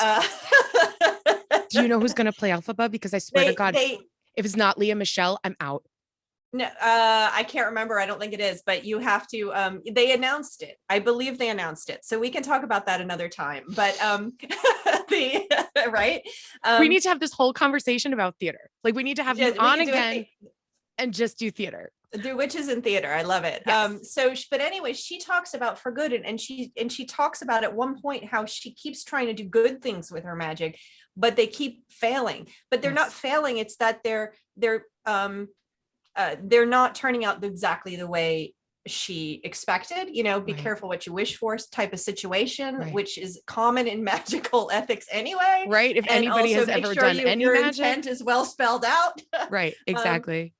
Do you know who's going to play Alphaba? Because I swear to God, they if it's not Leah Michelle, I'm out. No, I can't remember. I don't think it is, but you have to, they announced it. I believe they announced it. So we can talk about that another time, but, right. We need to have this whole conversation about theater. Like, we need to have you on again and just do theater. Do Witches in theater. I love it. Yes. But anyway, she talks about For Good, and she talks about at one point how she keeps trying to do good things with her magic, but they keep failing. But they're not failing. It's that they're not turning out exactly the way she expected. You know, be careful what you wish for type of situation, which is common in magical ethics anyway. Right. If anybody has ever done any your magic, intent is well spelled out. Right. Exactly.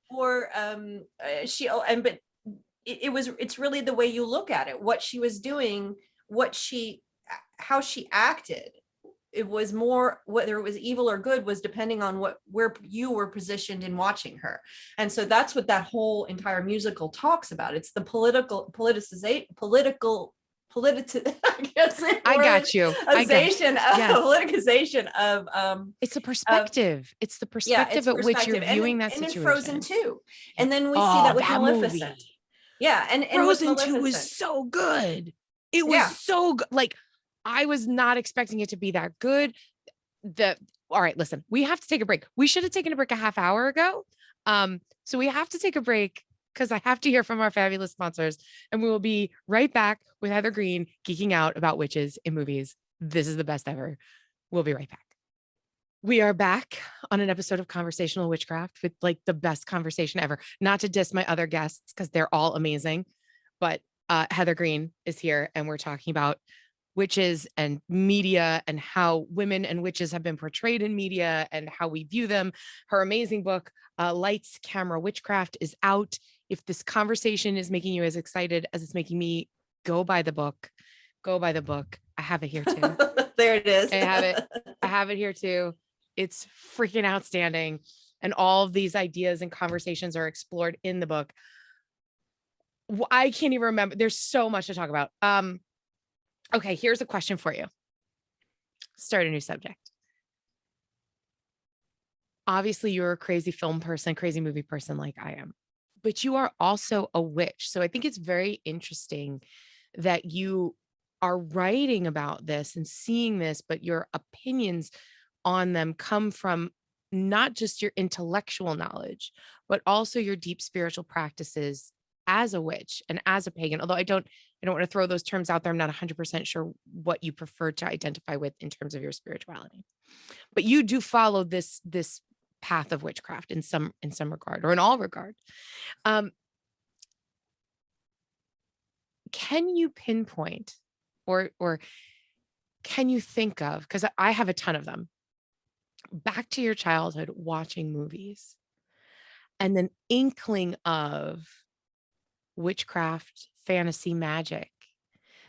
It's really the way you look at it, what she was doing, how she acted. It was more, whether it was evil or good was depending on where you were positioned in watching her. And so that's what that whole entire musical talks about. It's the politicization of it's the perspective. It's the perspective at which you're viewing that situation. And in Frozen 2. And then we see that with Maleficent. Movie. Yeah. And Frozen 2 was so good. It was so good. Like, I was not expecting it to be that good. All right, listen, we have to take a break. We should have taken a break a half hour ago. So we have to take a break because I have to hear from our fabulous sponsors, and we will be right back with Heather Greene geeking out about witches in movies. This is the best ever. We'll be right back. We are back on an episode of Conversational Witchcraft with like the best conversation ever. Not to diss my other guests because they're all amazing, but Heather Greene is here, and we're talking about witches and media and how women and witches have been portrayed in media and how we view them. Her amazing book, Lights, Camera, Witchcraft, is out. If this conversation is making you as excited as it's making me, go buy the book. Go buy the book. I have it here too. There it is. I have it. I have it here too. It's freaking outstanding. And all of these ideas and conversations are explored in the book. I can't even remember. There's so much to talk about. Okay, here's a question for you. Start a new subject. Obviously, you're a crazy film person, crazy movie person like I am, but you are also a witch. So I think it's very interesting that you are writing about this and seeing this, but your opinions on them come from not just your intellectual knowledge, but also your deep spiritual practices as a witch and as a pagan. Although I don't want to throw those terms out there. I'm not 100% sure what you prefer to identify with in terms of your spirituality, but you do follow this path of witchcraft in some regard, or in all regard. Can you pinpoint or can you think of, because I have a ton of them, back to your childhood watching movies and an inkling of witchcraft, fantasy, magic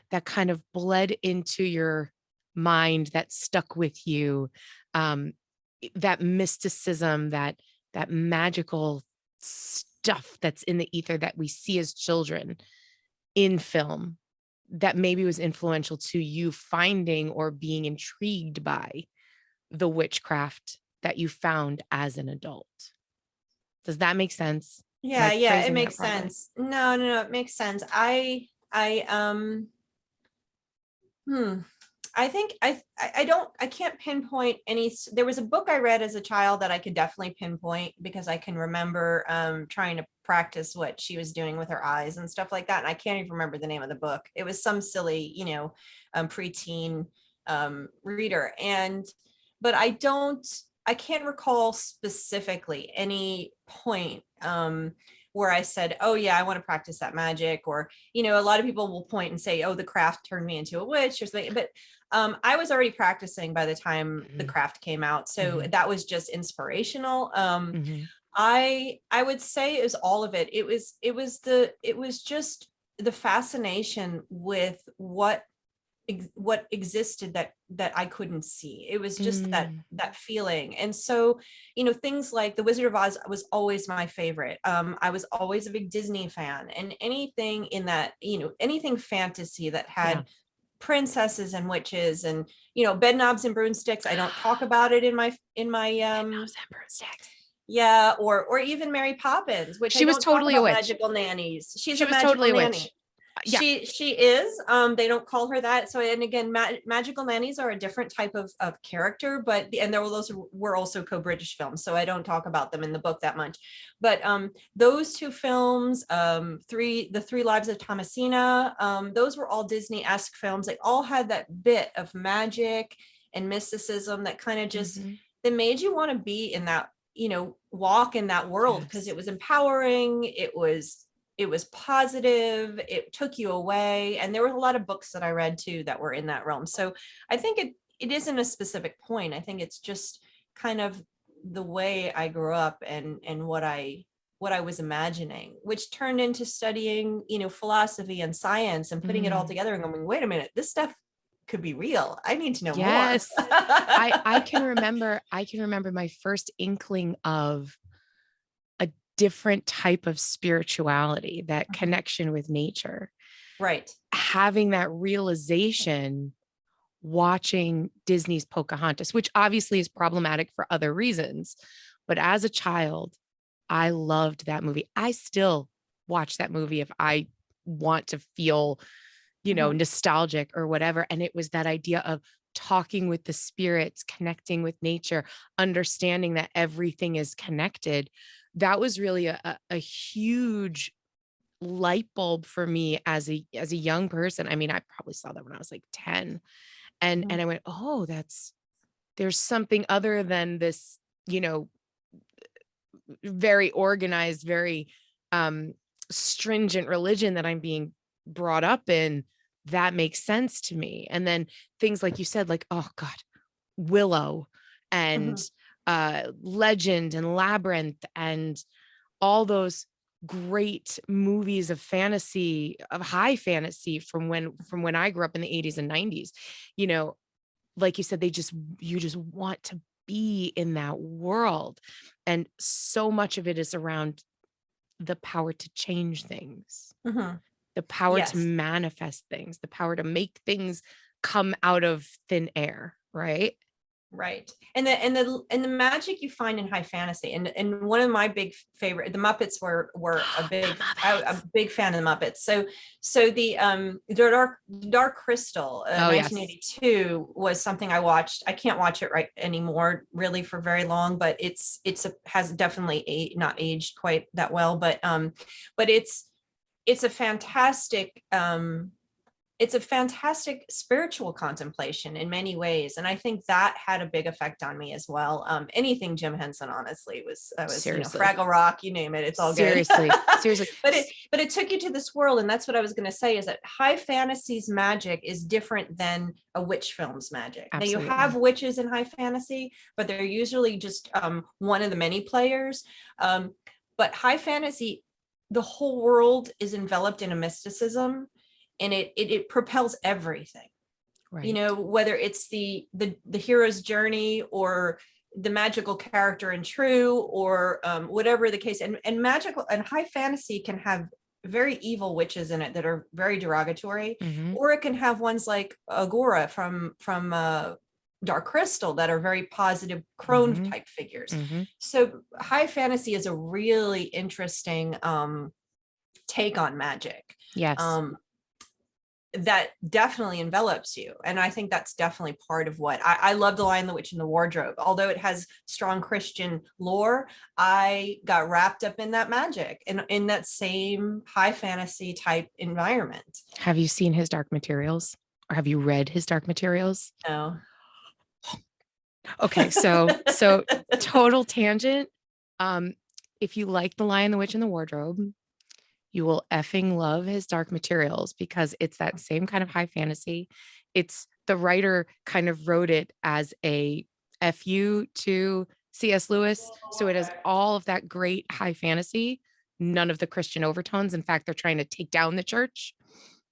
that kind of bled into your mind, that stuck with you, that mysticism, that magical stuff that's in the ether that we see as children in film, that maybe was influential to you finding or being intrigued by the witchcraft that you found as an adult? Does that make sense? Yeah, yeah, it phrasing that makes properly? sense. No, it makes sense. Hmm. I think I can't pinpoint any. There was a book I read as a child that I could definitely pinpoint because I can remember trying to practice what she was doing with her eyes and stuff like that. And I can't even remember the name of the book. It was some silly, preteen reader. But I can't recall specifically any point where I said, oh yeah, I want to practice that magic. Or, a lot of people will point and say, oh, the craft turned me into a witch or something. But I was already practicing by the time the craft came out. So that was just inspirational. I would say it was all of it. It was just the fascination with what existed that I couldn't see. It was just that feeling. And so, things like The Wizard of Oz was always my favorite. I was always a big Disney fan, and anything in that, anything fantasy that had princesses and witches and, bed knobs and broomsticks. I don't talk about it in my Bed knobs and broomsticks. yeah, or even Mary Poppins, which She I was don't talk totally a about witch. magical nannies. She's She a was magical totally a nanny. witch. Yeah. She is. They don't call her that. So, and again, magical nannies are a different type of character, but those were also co-British films, so I don't talk about them in the book that much. But those two films, the Three Lives of Thomasina, those were all Disney-esque films. They all had that bit of magic and mysticism that kind of just that made you want to be in that, walk in that world, because it was empowering. It was positive. It took you away. And there were a lot of books that I read too that were in that realm. So I think it isn't a specific point. I think it's just kind of the way I grew up and what I was imagining, which turned into studying, philosophy and science and putting it all together and going, wait a minute, this stuff could be real. I need to know more. I can remember my first inkling of a different type of spirituality, that connection with nature. Right. Having that realization watching Disney's Pocahontas, which obviously is problematic for other reasons. But as a child, I loved that movie. I still watch that movie if I want to feel, nostalgic or whatever. And it was that idea of talking with the spirits, connecting with nature, understanding that everything is connected. That was really a huge light bulb for me as a young person. I mean, I probably saw that when I was like 10. And I went, oh, there's something other than this, very organized, very stringent religion that I'm being brought up in. That makes sense to me. And then things like you said, like, oh God, Willow and Legend and Labyrinth and all those great movies of fantasy, of high fantasy from when I grew up in the 80s and 90s. Like you said, you just want to be in that world. And so much of it is around the power to change things, the power to manifest things, the power to make things come out of thin air. Right. Right. And the magic you find in high fantasy, and one of my big favorite, the Muppets were a big fan of the Muppets. So the Dark Crystal, 1982 was something I watched. I can't watch it right anymore really for very long, but has definitely not aged quite that well, but it's a fantastic spiritual contemplation in many ways. And I think that had a big effect on me as well. Anything Jim Henson, honestly, was Fraggle Rock, you name it. It's all seriously. good. Seriously. But it took you to this world. And that's what I was going to say, is that high fantasy's magic is different than a witch film's magic. Absolutely. Now you have witches in high fantasy, but they're usually just one of the many players. But high fantasy, the whole world is enveloped in a mysticism. And it propels everything, right. Whether it's the hero's journey or the magical character in True, or whatever the case. And magical and high fantasy can have very evil witches in it that are very derogatory, or it can have ones like Aurora from Dark Crystal that are very positive crone type figures. So high fantasy is a really interesting take on magic. Yes. That definitely envelops you. And I think that's definitely part of what I love. The Lion, the Witch, and the Wardrobe. Although it has strong Christian lore, I got wrapped up in that magic and in that same high fantasy type environment. Have you seen his Dark Materials, or have you read his Dark Materials? No. Okay, so total tangent. If you like The Lion, the Witch, and the Wardrobe, you will effing love his Dark Materials, because it's that same kind of high fantasy. It's the writer kind of wrote it as a FU to C.S. Lewis. So it has all of that great high fantasy, none of the Christian overtones. In fact, they're trying to take down the church.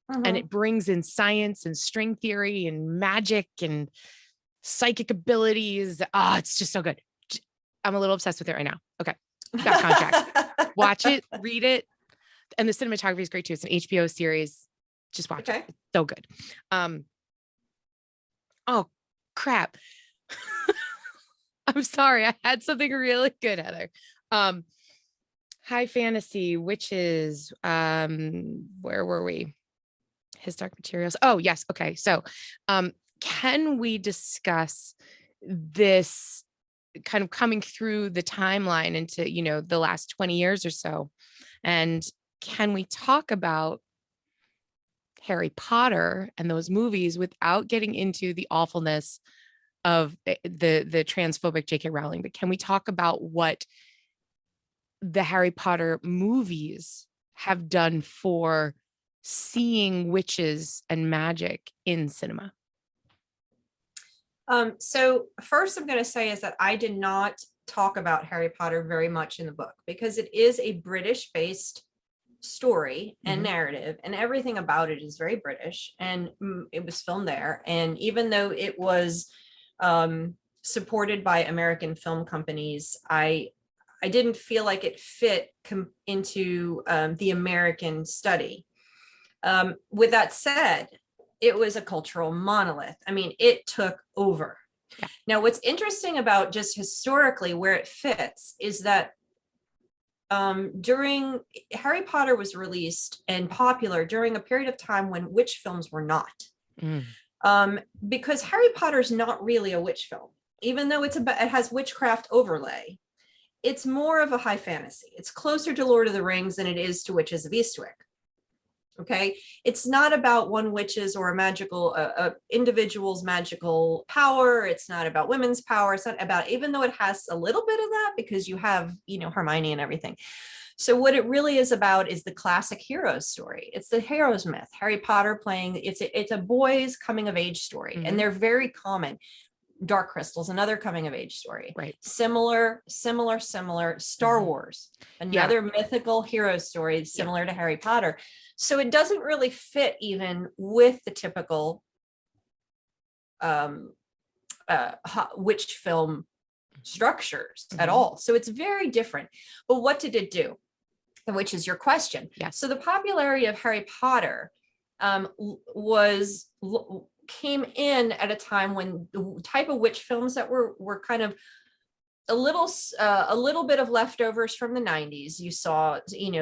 And it brings in science and string theory and magic and psychic abilities. It's just so good. I'm a little obsessed with it right now. Okay. Got contract. Watch it, read it. And the cinematography is great too. It's an HBO series. Just watch it. It's so good. Oh crap. I'm sorry. I had something really good, Heather. High fantasy, witches. Where were we? His Dark Materials. Oh, yes. Okay. So, can we discuss this kind of coming through the timeline into, the last 20 years or so? And can we talk about Harry Potter and those movies without getting into the awfulness of the transphobic J.K. Rowling? But can we talk about what the Harry Potter movies have done for seeing witches and magic in cinema? So first I'm going to say is that I did not talk about Harry Potter very much in the book, because it is a British based story and narrative, and everything about it is very British, and it was filmed there. And even though it was supported by American film companies, I didn't feel like it fit into the American study. With that said, it was a cultural monolith. I mean, it took over. Yeah. Now, what's interesting about just historically where it fits is that during Harry Potter was released and popular during a period of time when witch films were not. Because Harry Potter's not really a witch film, even though it has witchcraft overlay. It's more of a high fantasy. It's closer to Lord of the Rings than it is to Witches of Eastwick. Okay, it's not about one witch's or a magical individual's magical power. It's not about women's power. It's not about, even though it has a little bit of that because you have, Hermione and everything. So what it really is about is the classic hero story. It's the hero's myth. Harry Potter playing, it's a boy's coming of age story, and they're very common. Dark Crystal's another coming of age story. Right. Similar. Star Wars, another mythical hero story similar to Harry Potter. So it doesn't really fit even with the typical witch film structures at all. So it's very different. But what did it do? Which is your question. Yes. So the popularity of Harry Potter came in at a time when the type of witch films that were kind of a little bit of leftovers from the 90s. You saw,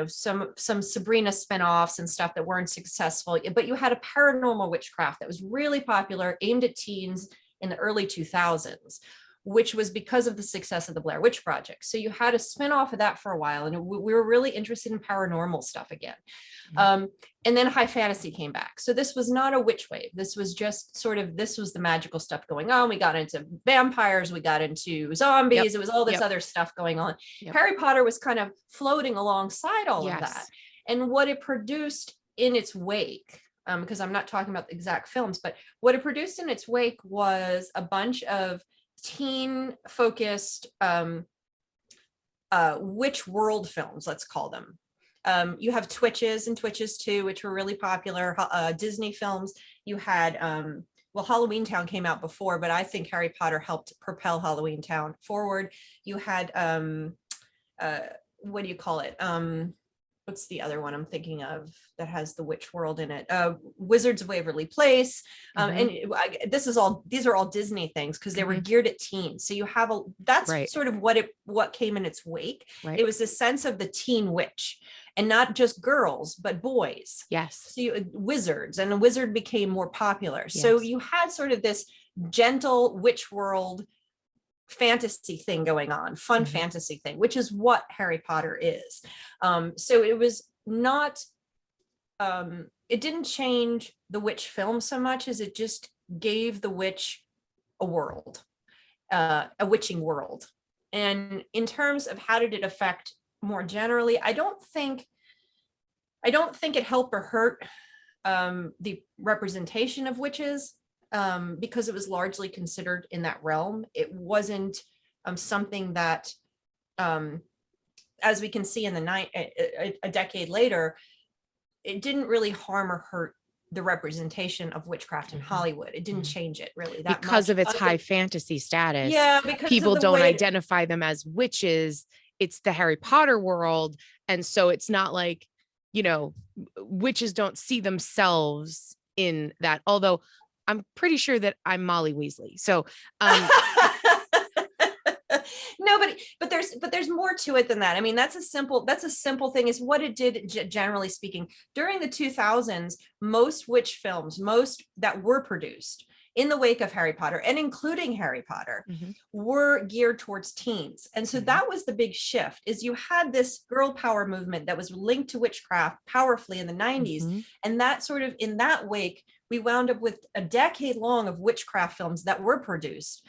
some Sabrina spinoffs and stuff that weren't successful, but you had a paranormal witchcraft that was really popular, aimed at teens in the early 2000s, which was because of the success of the Blair Witch Project. So you had a spinoff of that for a while, and we were really interested in paranormal stuff again. And then high fantasy came back. So this was not a witch wave. This was just this was the magical stuff going on. We got into vampires, we got into zombies. It was all this other stuff going on. Harry Potter was kind of floating alongside all of that. And what it produced in its wake, because I'm not talking about the exact films, but what it produced in its wake was a bunch of teen focused witch world films, let's call them. You have Twitches and Twitches 2, which were really popular, Disney films. You had, Halloween Town came out before, but I think Harry Potter helped propel Halloween Town forward. You had, what do you call it? what's the other one I'm thinking of that has the witch world in it? Wizards of Waverly Place. And these are all Disney things because they were geared at teens. So you have that's sort of what came in its wake. Right. It was a sense of the teen witch, and not just girls, but boys. Yes. So wizards, and a wizard became more popular. Yes. So you had sort of this gentle witch world fantasy thing going on, fun fantasy thing, which is what Harry Potter is. So it was not, it didn't change the witch film so much as it just gave the witch a world, a witching world. And in terms of how did it affect more generally, I don't think it helped or hurt the representation of witches. Because it was largely considered in that realm. It wasn't something that, as we can see in a decade later, it didn't really harm or hurt the representation of witchcraft in Hollywood. It didn't change it really that because much. Of its high fantasy status. Yeah, because people don't identify them as witches. It's the Harry Potter world. And so it's not like, witches don't see themselves in that. Although I'm pretty sure that I'm Molly Weasley. So, no, but there's more to it than that. I mean, that's a simple thing is what it did, generally speaking. During the 2000s, most witch films, most that were produced in the wake of Harry Potter, and including Harry Potter, were geared towards teens. And so that was the big shift, is you had this girl power movement that was linked to witchcraft powerfully in the 90s. And that sort of, in that wake, we wound up with a decade long of witchcraft films that were produced,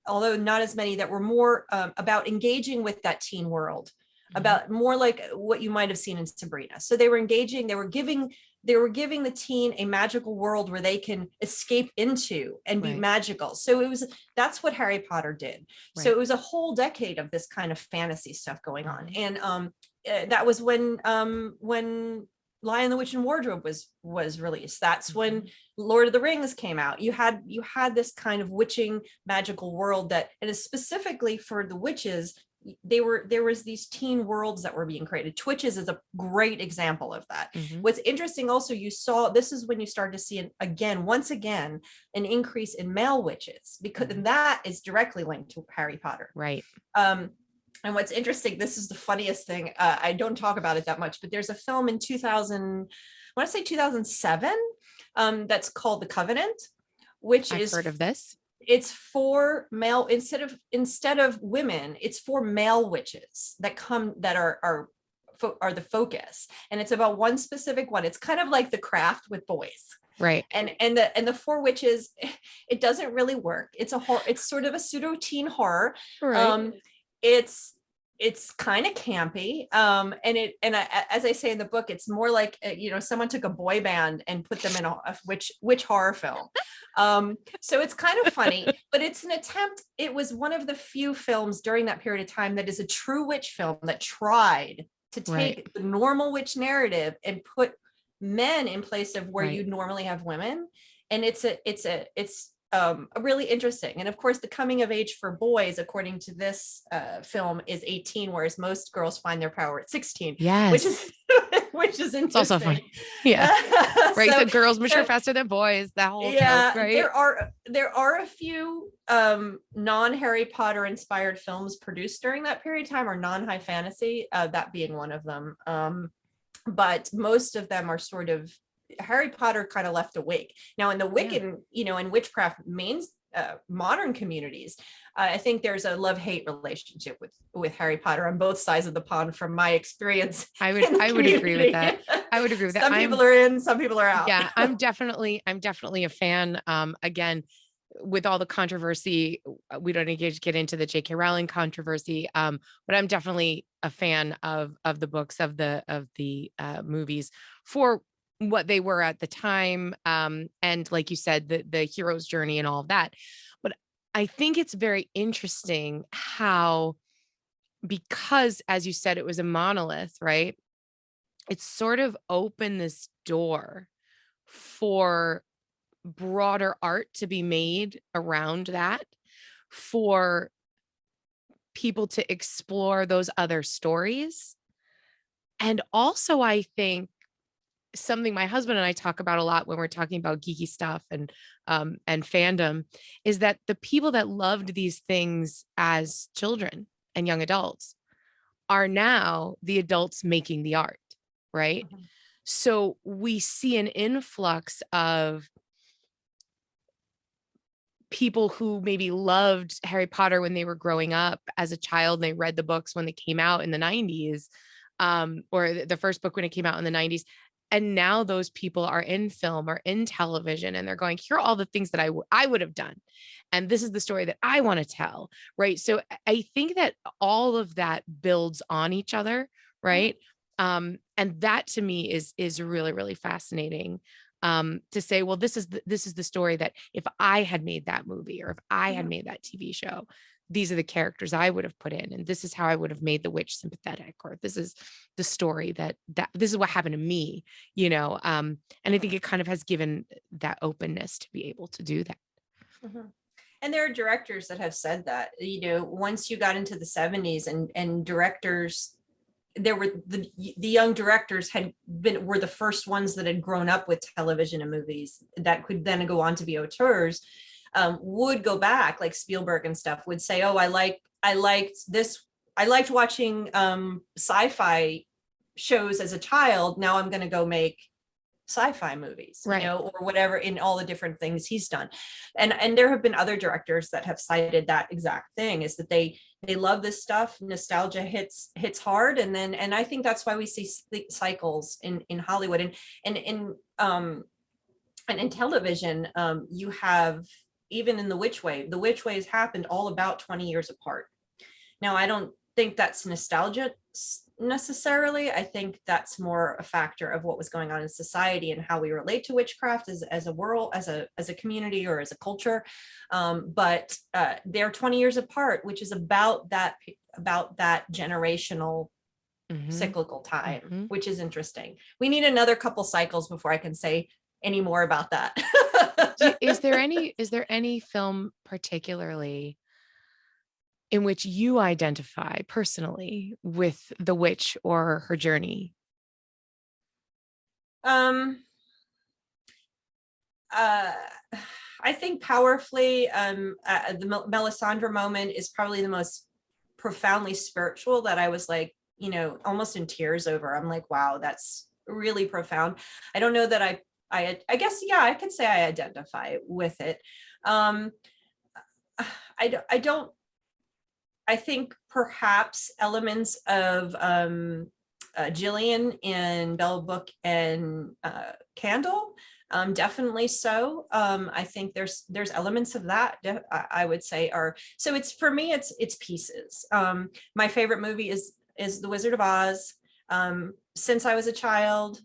although not as many, that were more about engaging with that teen world, about more like what you might have seen in Sabrina. So they were engaging, they were giving the teen a magical world where they can escape into and be magical. So that's what Harry Potter did. Right. So it was a whole decade of this kind of fantasy stuff going on. And that was when Lion, the Witch, and Wardrobe was released. That's when Lord of the Rings came out. You had this kind of witching magical world that, and specifically for the witches, there was these teen worlds that were being created. Twitches is a great example of that. What's interesting also, this is when you start to see once again an increase in male witches, because that is directly linked to Harry Potter. Right. And what's interesting, this is the funniest thing. I don't talk about it that much, but there's a film in 2007, that's called The Covenant, which I've heard of this. It's for male, instead of women, it's for male witches that are the focus, and it's about one specific one. It's kind of like The Craft with boys. Right. And the four witches, it doesn't really work. It's sort of a pseudo teen horror. Right. It's kind of campy. As I say in the book, it's more like, someone took a boy band and put them in a witch horror film. So it's kind of funny, but it's an attempt. It was one of the few films during that period of time that is a true witch film that tried to take the normal witch narrative and put men in place of where you'd normally have women. And it's really interesting. And of course, the coming of age for boys, according to this film, is 18, whereas most girls find their power at 16. Yes. Which is interesting. It's also funny. Yeah. Right. So girls mature faster than boys. That whole joke, right? There are a few non-Harry Potter inspired films produced during that period of time, or non-high fantasy, that being one of them. But most of them are sort of, Harry Potter kind of left a wake. Now in the Wiccan, in witchcraft modern communities, I think there's a love-hate relationship with Harry Potter on both sides of the pond, from my experience. I would agree with that. Some people are in, some people are out. Yeah, I'm definitely a fan. Again, with all the controversy, we don't need to get into the J.K. Rowling controversy, but I'm definitely a fan of the books, of the movies, for what they were at the time. And like you said, the hero's journey and all of that. But I think it's very interesting how, because as you said, it was a monolith, right? It's sort of opened this door for broader art to be made around that, for people to explore those other stories. And also, I think something my husband and I talk about a lot when we're talking about geeky stuff and fandom is that the people that loved these things as children and young adults are now the adults making the art, right? Mhm. So we see an influx of people who maybe loved Harry Potter when they were growing up as a child and they read the books when they came out in the 90s, or the first book when it came out in the 90s. And now those people are in film or in television and they're going, here are all the things that I would have done. And this is the story that I want to tell. Right. So I think that all of that builds on each other. Right. And that to me is really, really fascinating. To say, well, this is the story that if I had made that movie or if I had Mhm. made that TV show, these are the characters I would have put in, and this is how I would have made the witch sympathetic, or this is the story that this is what happened to me, and I think it kind of has given that openness to be able to do that. Mhm. And there are directors that have said that, once you got into the 70s and directors, there were the young directors were the first ones that had grown up with television and movies that could then go on to be auteurs, would go back, like Spielberg and stuff would say, oh, I liked this. I liked watching sci-fi shows as a child. Now I'm going to go make sci-fi movies, Right. or whatever, in all the different things he's done. And there have been other directors that have cited that exact thing, is that they love this stuff. Nostalgia hits hard. And I think that's why we see cycles in Hollywood and in television. You have, even in the Witch Wave has happened all about 20 years apart. Now, I don't think that's nostalgia necessarily. I think that's more a factor of what was going on in society and how we relate to witchcraft as a world, as a community, or as a culture. But they're 20 years apart, which is about that generational cyclical time, which is interesting. We need another couple cycles before I can say any more about that. Is there any film particularly in which you identify personally with the witch or her journey? I think powerfully, the Melisandre moment is probably the most profoundly spiritual, that I was like, almost in tears over. I'm like, wow, that's really profound. I don't know that I guess, yeah, I could say I identify with it. I don't, I think perhaps elements of Jillian in Bell Book and Candle, definitely so. I think there's elements of that, I would say, are, so it's, for me, it's pieces. My favorite movie is The Wizard of Oz, since I was a child.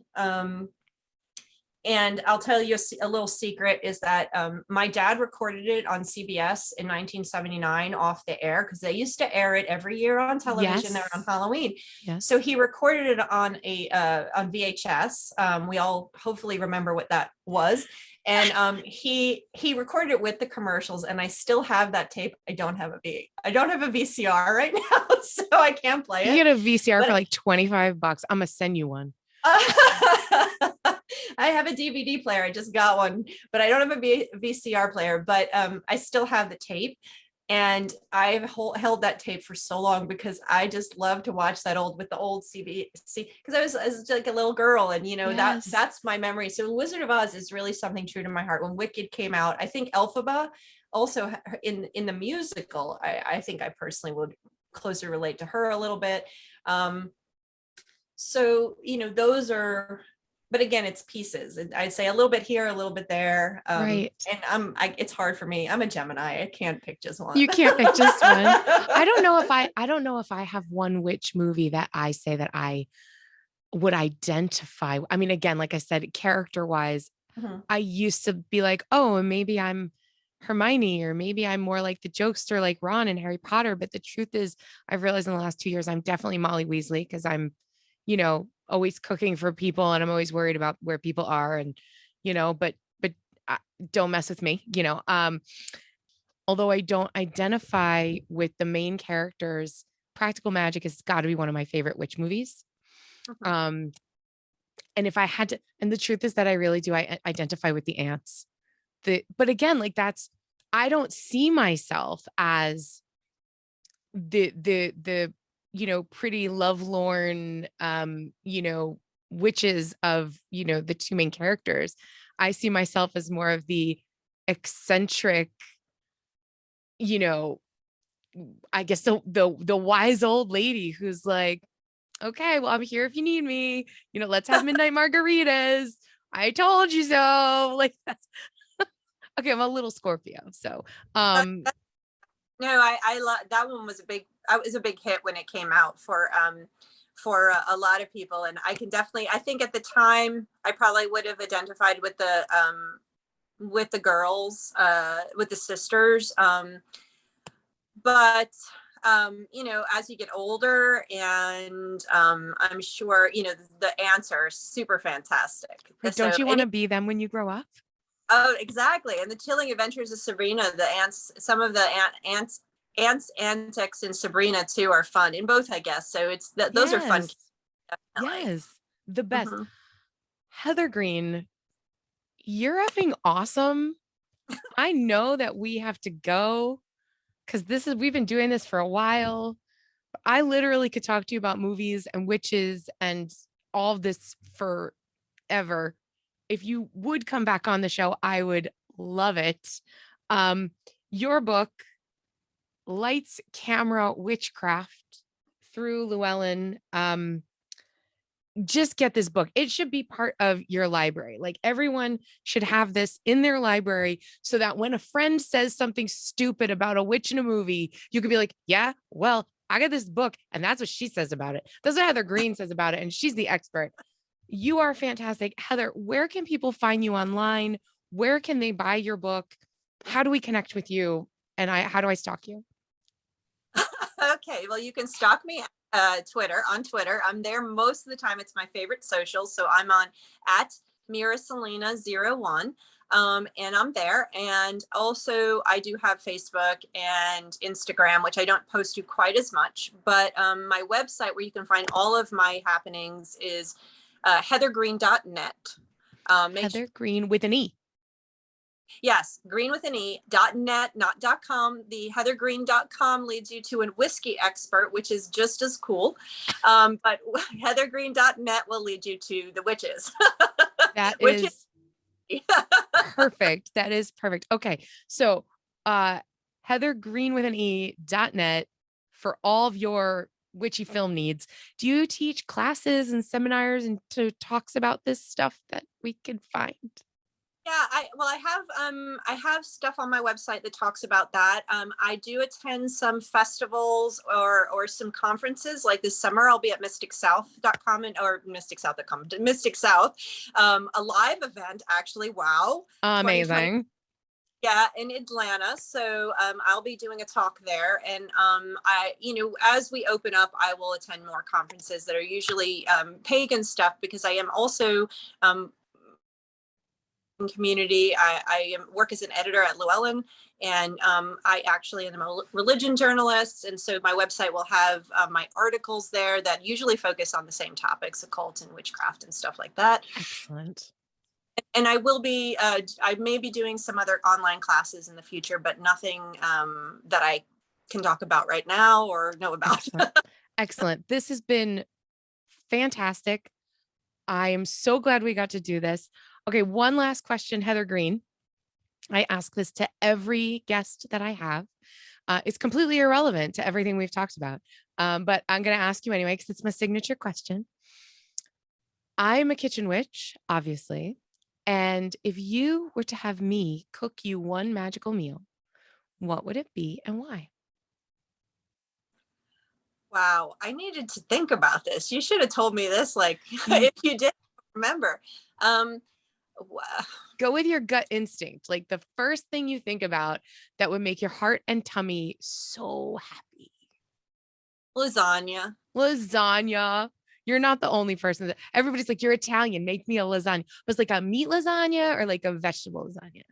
And I'll tell you a little secret, is that my dad recorded it on CBS in 1979 off the air, because they used to air it every year on television there on Halloween. Yes. So he recorded it on on VHS. We all hopefully remember what that was. And he recorded it with the commercials, and I still have that tape. I don't have a VCR right now, so I can't play it. You get a VCR for like $25. I'm gonna send you one. I have a DVD player. I just got one, but I don't have a VCR player, but I still have the tape. And I've held that tape for so long because I just love to watch that old CBC, because I was like a little girl, and that's my memory. So Wizard of Oz is really something true to my heart. When Wicked came out, I think Elphaba also in the musical, I think I personally would closer relate to her a little bit. So, those are, but again, it's pieces. I'd say a little bit here, a little bit there. Right. And it's hard for me. I'm a Gemini. I can't pick just one. You can't pick just one. I don't know if I have one witch movie that I say that I would identify. I mean, again, like I said, character wise, I used to be like, oh, maybe I'm Hermione, or maybe I'm more like the jokester, like Ron and Harry Potter. But the truth is, I've realized in the last 2 years, I'm definitely Molly Weasley, because I'm, always cooking for people, and I'm always worried about where people are, and, but don't mess with me, although I don't identify with the main characters. Practical Magic has got to be one of my favorite witch movies. Mhm. And if I had to, and the truth is that I really do, I identify with the ants. But again, like I don't see myself as the pretty lovelorn witches of the two main characters. I see myself as more of the eccentric, you know I guess the wise old lady who's like, okay, well, I'm here if you need me, let's have midnight margaritas, I told you so, like that's okay. I'm a little Scorpio, so um No, I love that one. Was a big, I was a big hit when it came out for a lot of people. And I can definitely, I think at the time I probably would have identified with the girls, with the sisters. But as you get older, and I'm sure, the ants are super fantastic. wait, So don't you want any, to be them when you grow up? oh, exactly. And the Chilling Adventures of Sabrina, the ants, some of the ants antics in Sabrina too are fun in both, I guess. So those are fun. Yes. Definitely. Yes, the best. Mhm. Heather Greene, you're effing awesome. I know that we have to go because we've been doing this for a while. I literally could talk to you about movies and witches and all of this forever. If you would come back on the show, I would love it. Um, your book, Lights, Camera, Witchcraft through Llewellyn. Just get this book. It should be part of your library. Like everyone should have this in their library so that when a friend says something stupid about a witch in a movie, you could be like, yeah, well, I got this book and that's what she says about it. That's what Heather Greene says about it. And she's the expert. You are fantastic. Heather, where can people find you online? Where can they buy your book? How do we connect with you? And how do I stalk you? Okay, well, you can stalk me on Twitter. I'm there most of the time. It's my favorite social. So I'm on at Miraselena01. And I'm there. And also, I do have Facebook and Instagram, which I don't post to quite as much. But my website, where you can find all of my happenings, is heathergreene.net. Heather Greene with an E. Yes, green with an E.net, not .com. The heathergreene.com leads you to a whiskey expert, which is just as cool. But heathergreene.net will lead you to the witches. That Which is is perfect. That is perfect. Okay. So Heather Greene with an E.net for all of your witchy film needs. Do you teach classes and seminars and talks about this stuff that we can find? Yeah, I have stuff on my website that talks about that. I do attend some festivals or some conferences. Like this summer, I'll be at mysticsouth.com or mysticsouth.com, Mystic South, a live event actually. Wow, 2020. Amazing. Yeah, in Atlanta. So I'll be doing a talk there, and as we open up, I will attend more conferences that are usually pagan stuff, because I am also community. I work as an editor at Llewellyn, and I actually am a religion journalist. And so my website will have my articles there that usually focus on the same topics, occult and witchcraft and stuff like that. Excellent. And I may be doing some other online classes in the future, but nothing that I can talk about right now or know about. Excellent. Excellent. This has been fantastic. I am so glad we got to do this. Okay, one last question, Heather Greene. I ask this to every guest that I have. It's completely irrelevant to everything we've talked about, but I'm going to ask you anyway because it's my signature question. I'm a kitchen witch, obviously. And if you were to have me cook you one magical meal, what would it be and why? Wow, I needed to think about this. You should have told me this, like, You if you did remember. Um, go with your gut instinct, like the first thing you think about that would make your heart and tummy so happy. Lasagna. Lasagna. You're not the only person that everybody's like, you're Italian, make me a lasagna. But it's like a meat lasagna or like a vegetable lasagna.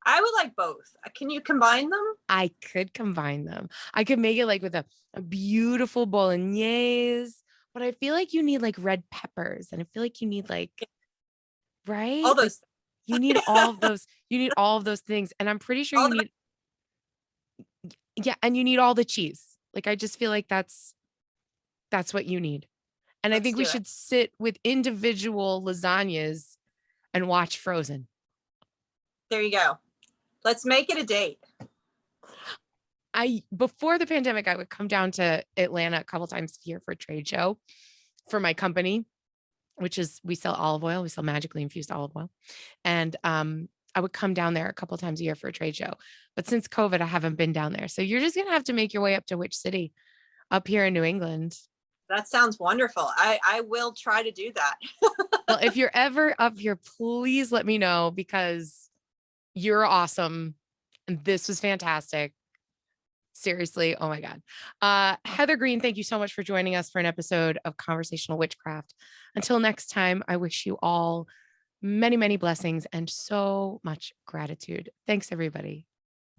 I would like both. Can you combine them? I could combine them. I could make it like with a beautiful bolognese But I feel like you need like red peppers, and I feel like you need like, right? All Like those, you need all of those things. And I'm pretty sure all you the, need, yeah, and you need all the cheese. Like I just feel like that's what you need. And I let's think we do it. should sit with individual lasagnas and watch Frozen. There you go. Let's make it a date. Before the pandemic, I would come down to Atlanta a couple times a year for a trade show for my company, which is we sell olive oil, we sell magically infused olive oil. And I would come down there a couple times a year for a trade show. But since COVID, I haven't been down there. So you're just gonna have to make your way up to which city up here in New England. That sounds wonderful. I will try to do that. Well, if you're ever up here, please let me know because you're awesome. And this was fantastic. Seriously. Oh my God. Heather Greene, thank you so much for joining us for an episode of Conversational Witchcraft. Until next time, I wish you all many, many blessings and so much gratitude. Thanks, everybody.